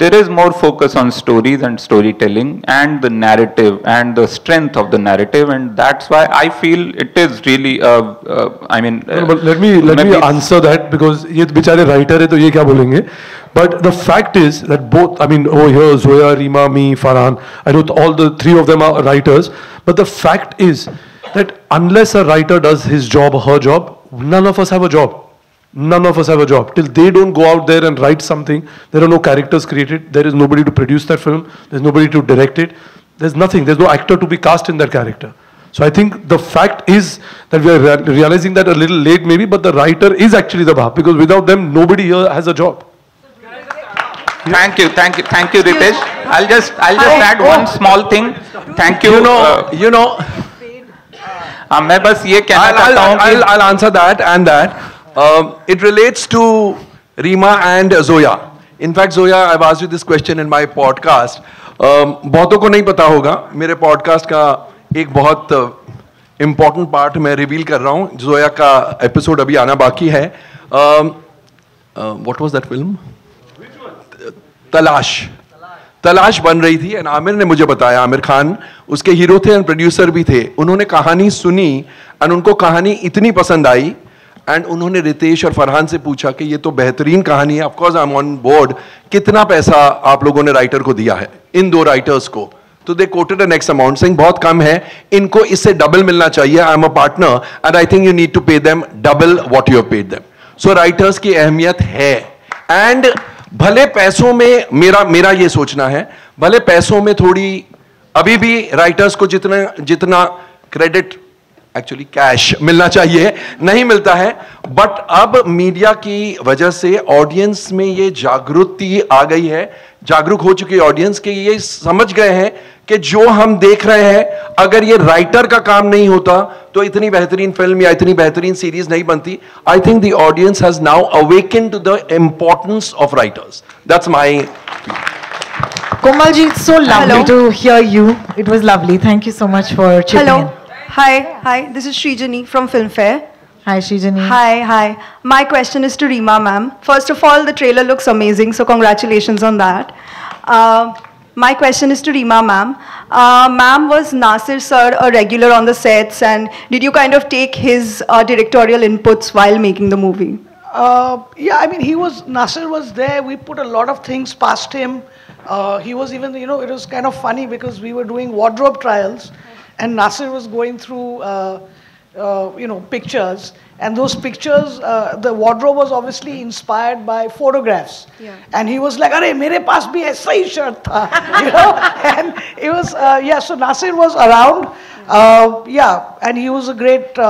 there is more focus on stories and storytelling and the narrative and the strength of the narrative, and that's why I feel it is really I mean no, but let me answer that, because ये बेचारे writer है तो ये क्या बोलेंगे, but the fact is that both, I mean over here Zoya, Reema, me, Farhan, I know all the 3 of them are writers, but the fact is that unless a writer does his job or her job, none of us have a job. None of us have a job. Till they don't go out there and write something, there are no characters created, there is nobody to produce that film, there's nobody to direct it, there's nothing, there's no actor to be cast in that character. So I think the fact is that we are realizing that a little late maybe, but the writer is actually the baap, because without them, nobody here has a job. Thank you, Ritesh. I'll just add one small thing. Thank you. You know. मैं बस ये कहना चाहता हूँ कि I'll answer that and that. It relates to Reema and Zoya. In fact, Zoya, I've asked you this question in my podcast. बहुतों को नहीं पता होगा, मेरे podcast का एक बहुत important part मैं reveal कर रहा हूँ. Zoya का episode अभी आना बाकी है. What was that film? तलाश बन रही थी, एंड आमिर ने मुझे बताया, आमिर खान उसके हीरो थे एंड प्रोड्यूसर भी थे, उन्होंने कहानी सुनी एंड उनको कहानी इतनी पसंद आई एंड उन्होंने रितेश और फरहान से पूछा कि ये तो बेहतरीन कहानी है, of course I am on board, कितना पैसा आप लोगों ने राइटर को दिया है, इन 2 राइटर्स को? तो they quoted an X amount, saying बहुत कम है, इनको इससे डबल मिलना चाहिए, I am a partner and I think you need to pay them double what you have paid them. So writers की अहमियत है, एंड भले पैसों में मेरा ये सोचना है, भले पैसों में थोड़ी अभी भी राइटर्स को जितना क्रेडिट एक्चुअली कैश मिलना चाहिए नहीं मिलता है, बट अब मीडिया की वजह से ऑडियंस में ये जागृति आ गई है, जागरूक हो चुकी है ऑडियंस के, ये समझ गए हैं कि जो हम देख रहे हैं, अगर ये राइटर का काम नहीं होता तो इतनी बेहतरीन फिल्म या इतनी बेहतरीन सीरीज नहीं बनती. I think the audience has now awaken to the importance of writers. That's my. Komalji, it's so lovely to hear you. It was lovely. Thank you so much for chipping in. Hi, this is Srijani from Filmfare. Hi, Srijani. Hi. My question is to Reema ma'am. First of all, the trailer looks amazing, so congratulations on that. My question is to Reema ma'am. Ma'am, was Nasir sir a regular on the sets, and did you kind of take his directorial inputs while making the movie? Yeah, I mean, Nasir was there. We put a lot of things past him. He was even, it was kind of funny because we were doing wardrobe trials and Nasir was going through, pictures. And those pictures, the wardrobe was obviously inspired by photographs. Yeah. And he was like, "Arey, mere paas bhi aisa hi shirt tha," And it was, so Nasir was around. And he was a great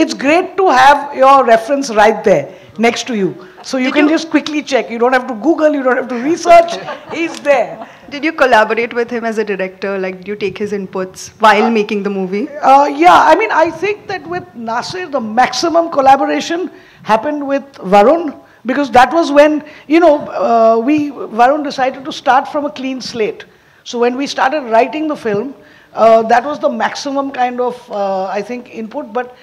it's great to have your reference right there next to you. So you can just quickly check. You don't have to Google, you don't have to research. He's there. Did you collaborate with him as a director? Like, did you take his inputs while making the movie? I mean, I think that with Nasir, the maximum collaboration happened with Varun, because that was when, Varun decided to start from a clean slate. So when we started writing the film, that was the maximum kind of, I think, input, but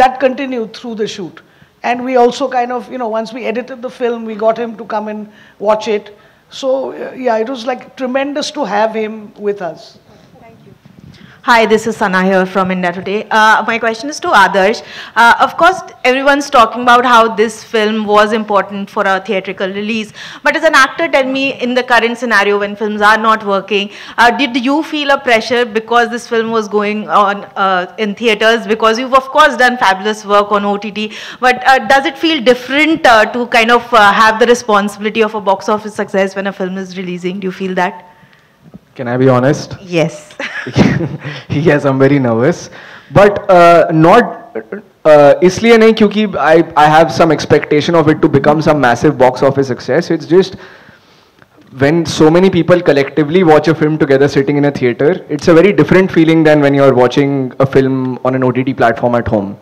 that continued through the shoot. And we also kind of, once we edited the film, we got him to come and watch it. So, it was like tremendous to have him with us. Hi, this is Sana here from India Today. My question is to Adarsh. Of course, everyone's talking about how this film was important for a theatrical release. But as an actor, tell me, in the current scenario when films are not working, did you feel a pressure because this film was going on in theaters? Because you've, of course, done fabulous work on OTT. But does it feel different to kind of have the responsibility of a box office success when a film is releasing? Do you feel that? Can I be honest? Yes. Yes, I'm very nervous. But not इसलिए नहीं क्योंकि I have some expectation of it to become some massive box office success. It's just when so many people collectively watch a film together sitting in a theater, it's a very different feeling than when you're watching a film on an OTT platform at home.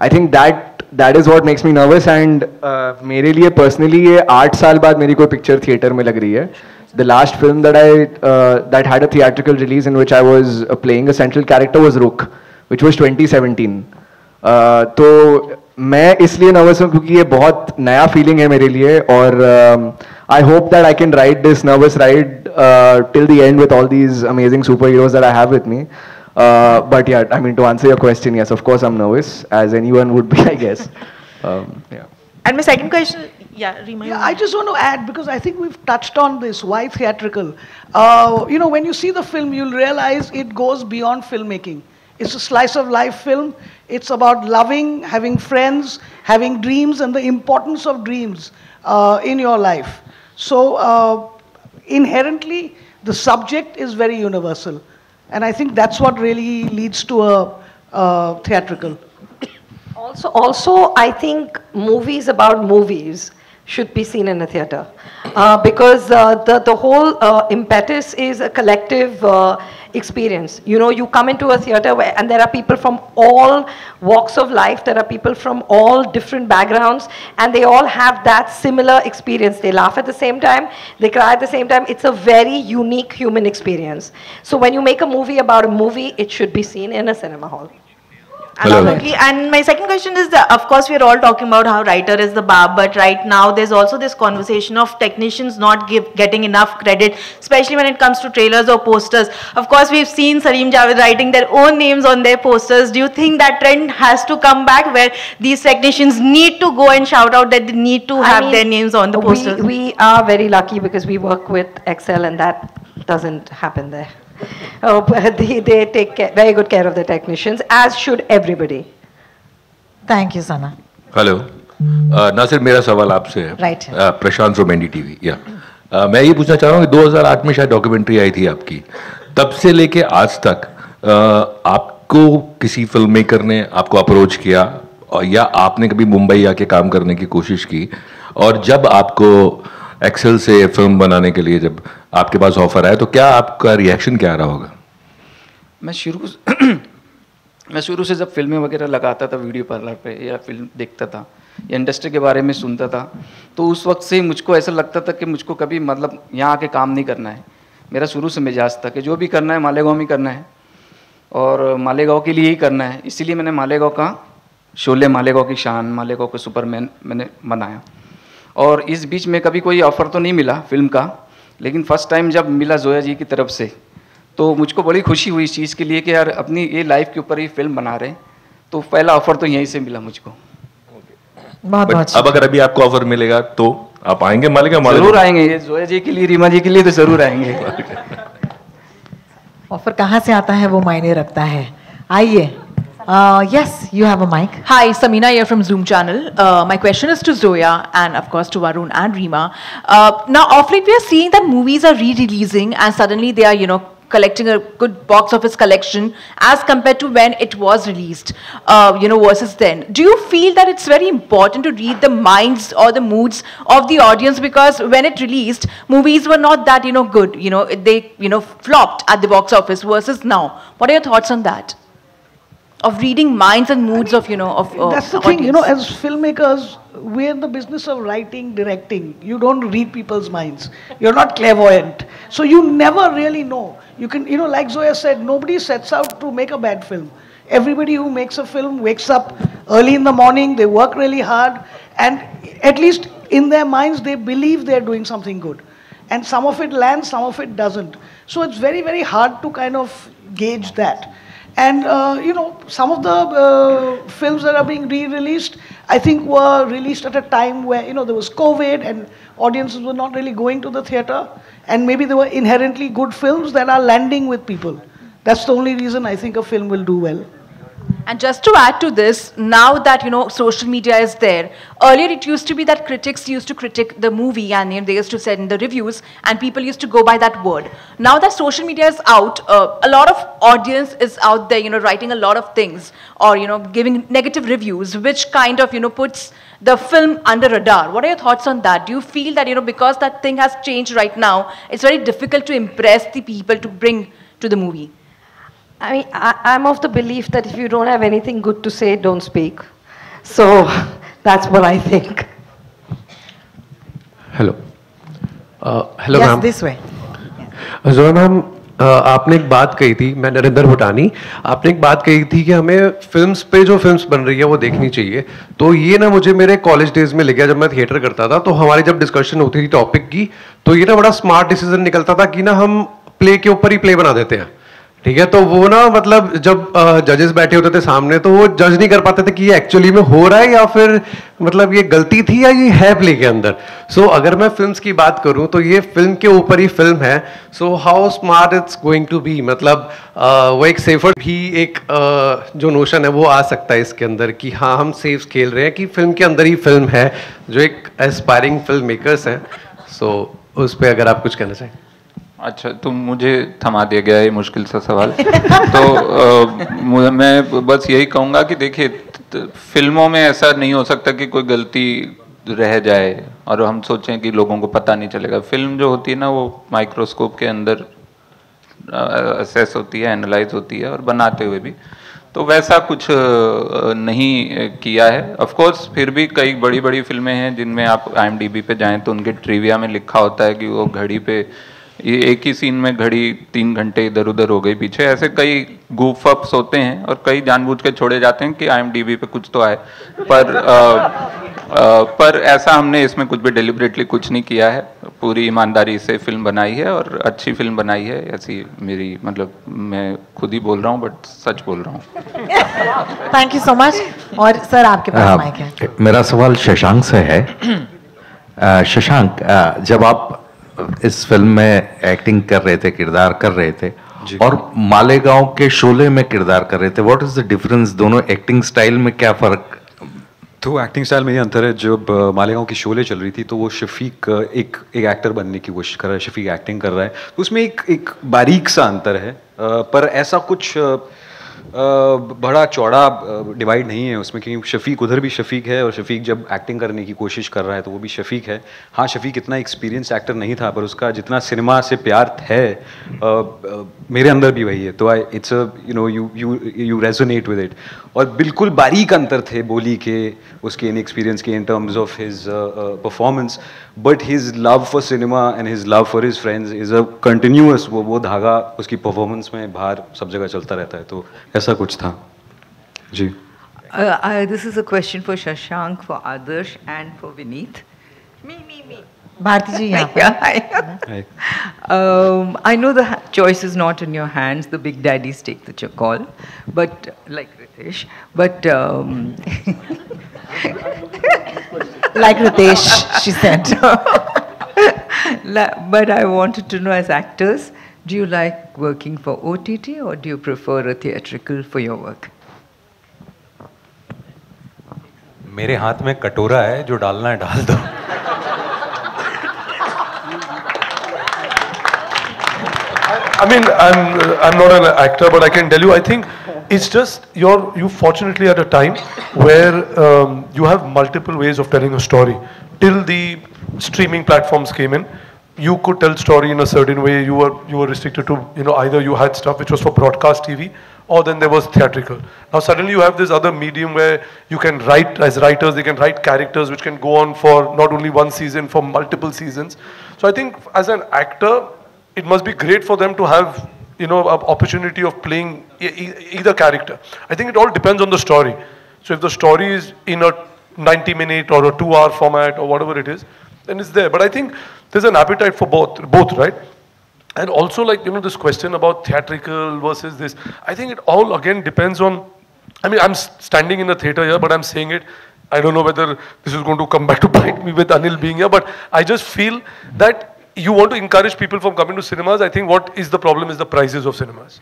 I think that is what makes me nervous. And मेरे लिए personally ये 8 साल बाद मेरी कोई picture theater में लग रही है. The last film that that had a theatrical release in which I was playing a central character was Rook, which was 2017. तो मैं इसलिए nervous हूँ क्योंकि ये बहुत नया feeling है मेरे लिए और I hope that I can ride this nervous ride till the end with all these amazing superheroes that I have with me. But yeah, I mean, to answer your question, yes, of course I'm nervous, as anyone would be, I guess. Yeah. And my second question, I just want to add, because I think we've touched on this, why theatrical? You know, when you see the film, you'll realize it goes beyond filmmaking. It's a slice of life film. It's about loving, having friends, having dreams, and the importance of dreams in your life. So inherently, the subject is very universal. And I think that's what really leads to a theatrical. Also, I think movies about movies should be seen in a theater because the whole impetus is a collective experience. You know, you come into a theater and there are people from all walks of life, there are people from all different backgrounds, and they all have that similar experience. They laugh at the same time, they cry at the same time. It's a very unique human experience. So when you make a movie about a movie, it should be seen in a cinema hall. Absolutely. And my second question is that, of course, we are all talking about how writer is the bar, but right now there's also this conversation of technicians not getting enough credit, especially when it comes to trailers or posters. Of course, we've seen Salim Javed writing their own names on their posters. Do you think that trend has to come back where these technicians need to go and shout out that they need to have their names on the posters? We are very lucky because we work with Excel and that doesn't happen there. They take very good care of the technicians, as should everybody. Thank you, Sana. Hello Nasir, मेरा सवाल आपसे है. Right. Prashant from NDTV. या मैं ये पूछना चाह रहा हूँ कि 2008 में शायद डॉक्यूमेंट्री आई थी आपकी. तब से लेके आज तक आपको किसी फिल्म मेकर ने आपको अप्रोच किया या आपने कभी मुंबई आके काम करने की कोशिश की? और जब आपको एक्सेल से फिल्म बनाने के लिए जब आपके पास ऑफर आया तो क्या आपका रिएक्शन क्या रहा होगा? मैं शुरू से जब फिल्में वगैरह लगाता था वीडियो पार्लर पे या फिल्म देखता था या इंडस्ट्री के बारे में सुनता था, तो उस वक्त से मुझको ऐसा लगता था कि मुझको कभी मतलब यहाँ आके काम नहीं करना है. मेरा शुरू से मिजाज था कि जो भी करना है मालेगांव में करना है और मालेगांव के लिए ही करना है. इसीलिए मैंने मालेगांव का शोले, मालेगांव की शान, मालेगांव का सुपरमैन मैंने बनाया. और इस बीच में कभी कोई ऑफ़र तो नहीं मिला फिल्म का, लेकिन फर्स्ट टाइम जब मिला जोया जी की तरफ से तो मुझको बड़ी खुशी हुई इस चीज़ के लिए कि यार अपनी ये लाइफ के ऊपर ही फिल्म बना रहे हैं. तो पहला ऑफ़र तो यहीं से मिला मुझको. अब अगर अभी आपको ऑफर मिलेगा तो आप आएंगे मालेगांव? जरूर आएंगे. ये जोया जी के लिए, रीमा जी के लिए तो जरूर आएंगे. ऑफर कहाँ से आता है वो मायने रखता है. आइए. Yes, you have a mic. Hi, Samina here from Zoom channel. My question is to Zoya and of course to Varun and Reema. Now, of late we are seeing that movies are re-releasing and suddenly they are, you know, collecting a good box office collection as compared to when it was released, you know, versus then. Do you feel that it's very important to read the minds or the moods of the audience? Because when it released, movies were not that, you know, good. You know, they, you know, flopped at the box office versus now. What are your thoughts on that? Of reading minds and moods of, you know, of that's the thing, you know, as filmmakers, we're in the business of writing, directing. You don't read people's minds. You're not clairvoyant. So you never really know. You can, you know, like Zoya said, nobody sets out to make a bad film. Everybody who makes a film wakes up early in the morning, they work really hard, and at least in their minds, they believe they're doing something good. and some of it lands, some of it doesn't. So it's very, very hard to kind of gauge that. And some of the films that are being re-released, I think were released at a time where there was COVID and audiences were not really going to the theatre, and maybe they were inherently good films that are landing with people. That's the only reason I think a film will do well. And just to add to this, now that social media is there, earlier it used to be that critics used to critique the movie and they used to send the reviews, and people used to go by that word. Now that social media is out, a lot of audience is out there, writing a lot of things or giving negative reviews, which kind of puts the film under radar. What are your thoughts on that? Do you feel that because that thing has changed right now, it's very difficult to impress the people to bring to the movie? I mean, I'm of the belief that if you don't have anything good to say, don't speak. So that's what I think. Hello. Hello, yes, ma'am. This way. Zoya ma'am, आपने एक बात कही थी, मैं नरेंद्र भूटानी, आपने एक बात कही थी कि हमें फिल्म्स पे जो फिल्म्स बन रही है वो देखनी चाहिए. तो ये ना मुझे मेरे कॉलेज डेज में लग गया, जब मैं थिएटर करता था तो हमारी जब डिस्कशन होती थी टॉपिक की, तो ये ना बड़ा स्मार्ट डिसीजन निकलता था कि ना हम प्ले के ऊपर ही प्ले बना देते हैं. ठीक है, तो वो ना मतलब जब जजेस बैठे होते थे सामने तो वो जज नहीं कर पाते थे कि ये एक्चुअली में हो रहा है या फिर मतलब ये गलती थी या ये है प्ले के अंदर. सो अगर मैं फिल्म्स की बात करूं तो ये फिल्म के ऊपर ही फिल्म है. So how smart it's going to be, मतलब वो एक सेफर भी एक जो नोशन है वो आ सकता है इसके अंदर कि हाँ हम सेफ खेल रहे हैं कि फिल्म के अंदर ही फिल्म है, जो एक एस्पायरिंग फिल्म मेकर्स हैं. सो उस पर अगर आप कुछ कहना चाहें. अच्छा, तो मुझे थमा दिया गया है मुश्किल सा सवाल. तो मैं बस यही कहूँगा कि देखिए, फिल्मों में ऐसा नहीं हो सकता कि कोई गलती रह जाए और हम सोचें कि लोगों को पता नहीं चलेगा. फिल्म जो होती है ना, वो माइक्रोस्कोप के अंदर असेस होती है, एनालाइज होती है और बनाते हुए भी. तो वैसा कुछ नहीं किया है. ऑफ कोर्स फिर भी कई बड़ी बड़ी फिल्में हैं जिनमें आप IMDb पे जाएं तो उनके ट्रिविया में लिखा होता है कि वो घड़ी पे ये एक ही सीन में घड़ी 3 घंटे इधर उधर हो गई पीछे. ऐसे कई goof ups होते हैं और कई जानबूझ के छोड़े जाते हैं कि IMDb पे कुछ तो आए, पर ऐसा हमने इसमें कुछ भी डेलिबरेटली कुछ नहीं किया है. पूरी ईमानदारी से फिल्म बनाई है और अच्छी फिल्म बनाई है. ऐसी मेरी मतलब मैं खुद ही बोल रहा हूँ बट सच बोल रहा हूँ. Thank you so much. और सर आपके पास माइक है. मेरा सवाल शशांक से है. शशांक, जब आप इस फिल्म में एक्टिंग कर रहे थे, किरदार कर रहे थे, और मालेगांव के शोले में किरदार कर रहे थे, व्हाट इज द डिफरेंस? दोनों एक्टिंग स्टाइल में क्या फर्क? तो एक्टिंग स्टाइल में ये अंतर है. जब मालेगांव की शोले चल रही थी तो वो शफीक एक एक्टर बनने की कोशिश कर रहा है, शफीक एक्टिंग कर रहा है, तो उसमें एक बारीक सा अंतर है. पर ऐसा कुछ बड़ा चौड़ा डिवाइड नहीं है उसमें, क्योंकि शफीक उधर भी शफीक है और शफीक जब एक्टिंग करने की कोशिश कर रहा है तो वो भी शफीक है. हाँ, शफीक इतना एक्सपीरियंस एक्टर नहीं था, पर उसका जितना सिनेमा से प्यार है मेरे अंदर भी वही है. तो it's you resonate with it. और बिल्कुल बारीक अंतर थे बोली के, उसके इन एक्सपीरियंस के, in terms of his performance, but his love for cinema and his love for his friends is a continuous. वो धागा उसकी परफॉर्मेंस में बाहर सब जगह चलता रहता है. तो ऐसा कुछ था जी. This is a question for Shashank, for Adarsh and for Vineet. Me. Bharti ji, Hi. I know the choice is not in your hands. The big daddies take the call, but like Ritesh, but like Ritesh, she said. But I wanted to know, as actors, do you like working for OTT or do you prefer a theatrical for your work? मेरे हाथ में कटोरा है, जो डालना है डाल दो. I mean, I'm not an actor, but I can tell you, I think it's just you fortunately at a time where you have multiple ways of telling a story. Till the streaming platforms came in, you could tell story in a certain way. You were restricted to, either you had stuff which was for broadcast TV, or then there was theatrical. Now suddenly you have this other medium where you can write, as writers, they can write characters which can go on for not only one season, for multiple seasons. So I think as an actor, it must be great for them to have, an opportunity of playing either character. I think it all depends on the story. So if the story is in a 90-minute or a 2-hour format or whatever it is, then it's there. But I think there's an appetite for both, right? And also, like, you know, this question about theatrical versus this, I think it all again depends on, I mean, I'm standing in the theater here, but I'm saying it, I don't know whether this is going to come back to bite me with Anil being here, but I just feel that you want to encourage people from coming to cinemas. I think what is the problem is the prices of cinemas.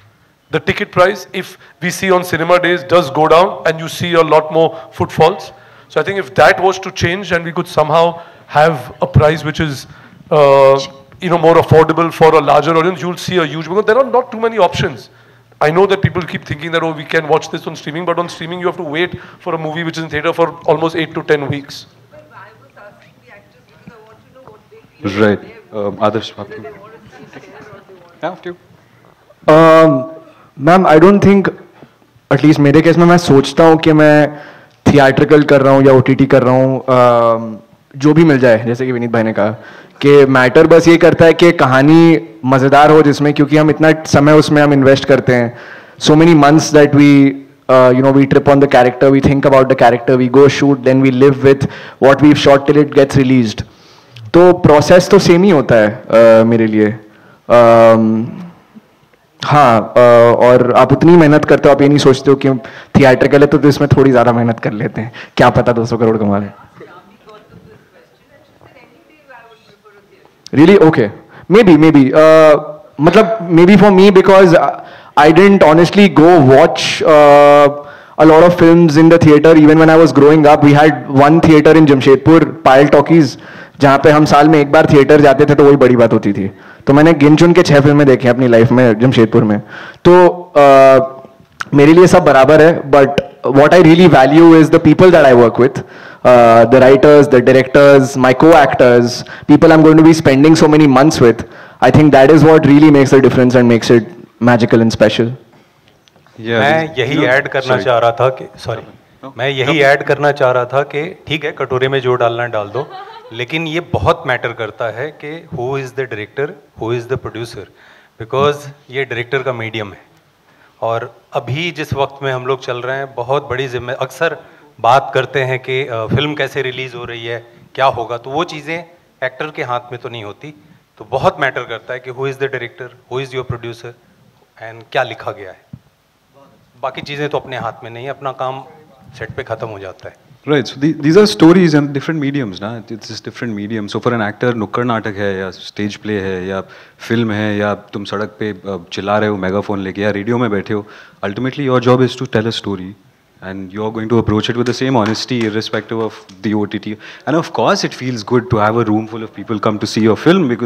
The ticket price, if we see on cinema days, does go down and you see a lot more footfalls. So I think if that was to change and we could somehow have a price which is, you know, more affordable for a larger audience, you'll see a huge, because there are not too many options. I know that people keep thinking that, oh, we can watch this on streaming, but on streaming you have to wait for a movie which is in theater for almost 8 to 10 weeks. Right. Others have to. Have to. Ma'am I don't think at least मेरे case में मैं सोचता हूँ कि मैं theatrical कर रहा हूँ या ओटीटी कर रहा हूँ, जो भी मिल जाए, जैसे कि विनीत भाई ने कहा कि मैटर बस ये करता है कि कहानी मज़ेदार हो जिसमें, क्योंकि हम इतना समय उसमें हम इन्वेस्ट करते हैं, so many months that we you know, we trip on the character, we think about the character, we go shoot, then we live with what we've shot till it gets released. तो process तो same ही होता है मेरे लिए. हाँ, और आप उतनी मेहनत करते हो, आप ये नहीं सोचते हो कि थिएट्रिकल है तो इसमें थोड़ी ज़्यादा मेहनत कर लेते हैं, क्या पता 200 करोड़ कमा लें. Really? Okay. Maybe. मतलब maybe for me, because I didn't honestly go watch a lot of films in the theater even when I was growing up. We had one theater in Jamshedpur, Pile Talkies, जहाँ पे हम साल में एक बार theatre जाते थे तो वही बड़ी बात होती थी. तो मैंने गिन चुन के 6 फिल्में देखी अपनी लाइफ में जमशेदपुर में. तो मेरे लिए सब बराबर है, but what I really value is the people that I work with, the writers, the directors, my co-actors, people I'm going to be spending so many months with. I think that is what really makes the difference and makes it magical and special. मैं यही add करना चाह रहा था कि मैं यही add करना चाह रहा था कि ठीक है, कटोरे में जो डालना डाल दो, लेकिन ये बहुत मैटर करता है कि who is the director, who is the producer, because ये डायरेक्टर का मीडियम है. और अभी जिस वक्त में हम लोग चल रहे हैं, बहुत बड़ी जिम्मे, अक्सर बात करते हैं कि फिल्म कैसे रिलीज़ हो रही है, क्या होगा, तो वो चीज़ें एक्टर के हाथ में तो नहीं होती. तो बहुत मैटर करता है कि who is the director, who is your producer and क्या लिखा गया है. बाकी चीज़ें तो अपने हाथ में नहीं है, अपना काम सेट पे ख़त्म हो जाता है. Right, so these are stories and different mediums, ना? It's just different mediums. So for an actor, नुक्कड़ नाटक है या स्टेज प्ले है या फिल्म है या तुम सड़क पे चिल्ला रहे हो मेगाफोन लेके या रेडियो में बैठे हो, ultimately your job is to tell a story and you're going to approach it with the same honesty irrespective of the OTT. And of course it feels good to have a room full of people come to see your film,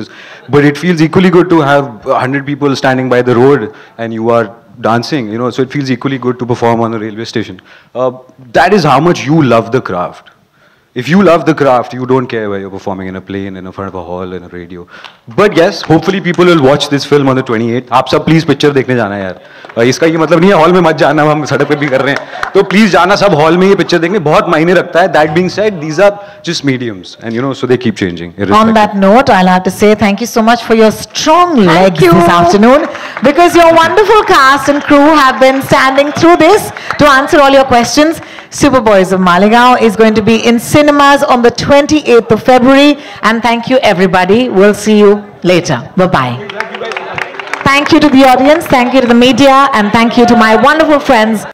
but it feels equally good to have 100 people standing by the road and you are dancing, you know, so it feels equally good to perform on a railway station. That is how much you love the craft. If you love the craft, you don't care where you're performing in a plane, in front of a hall, in a radio. But yes, hopefully people will watch this film on the 28th. आप सब please picture देखने जाना है यार. इसका ये मतलब नहीं है हॉल में मत जाना, हम सड़क पे भी कर रहे हैं. तो please जाना सब हॉल में ये पिक्चर देखने, बहुत मायने रखता है. That being said, these are just mediums, and you know, so they keep changing. On that note, I'll have to say thank you so much for your strong legs this afternoon, because your wonderful cast and crew have been standing through this to answer all your questions. Superboys of Malegaon is going to be in cinemas on the 28th of February, and thank you everybody. We'll see you later. Bye-bye. Thank you to the audience, thank you to the media, and thank you to my wonderful friends.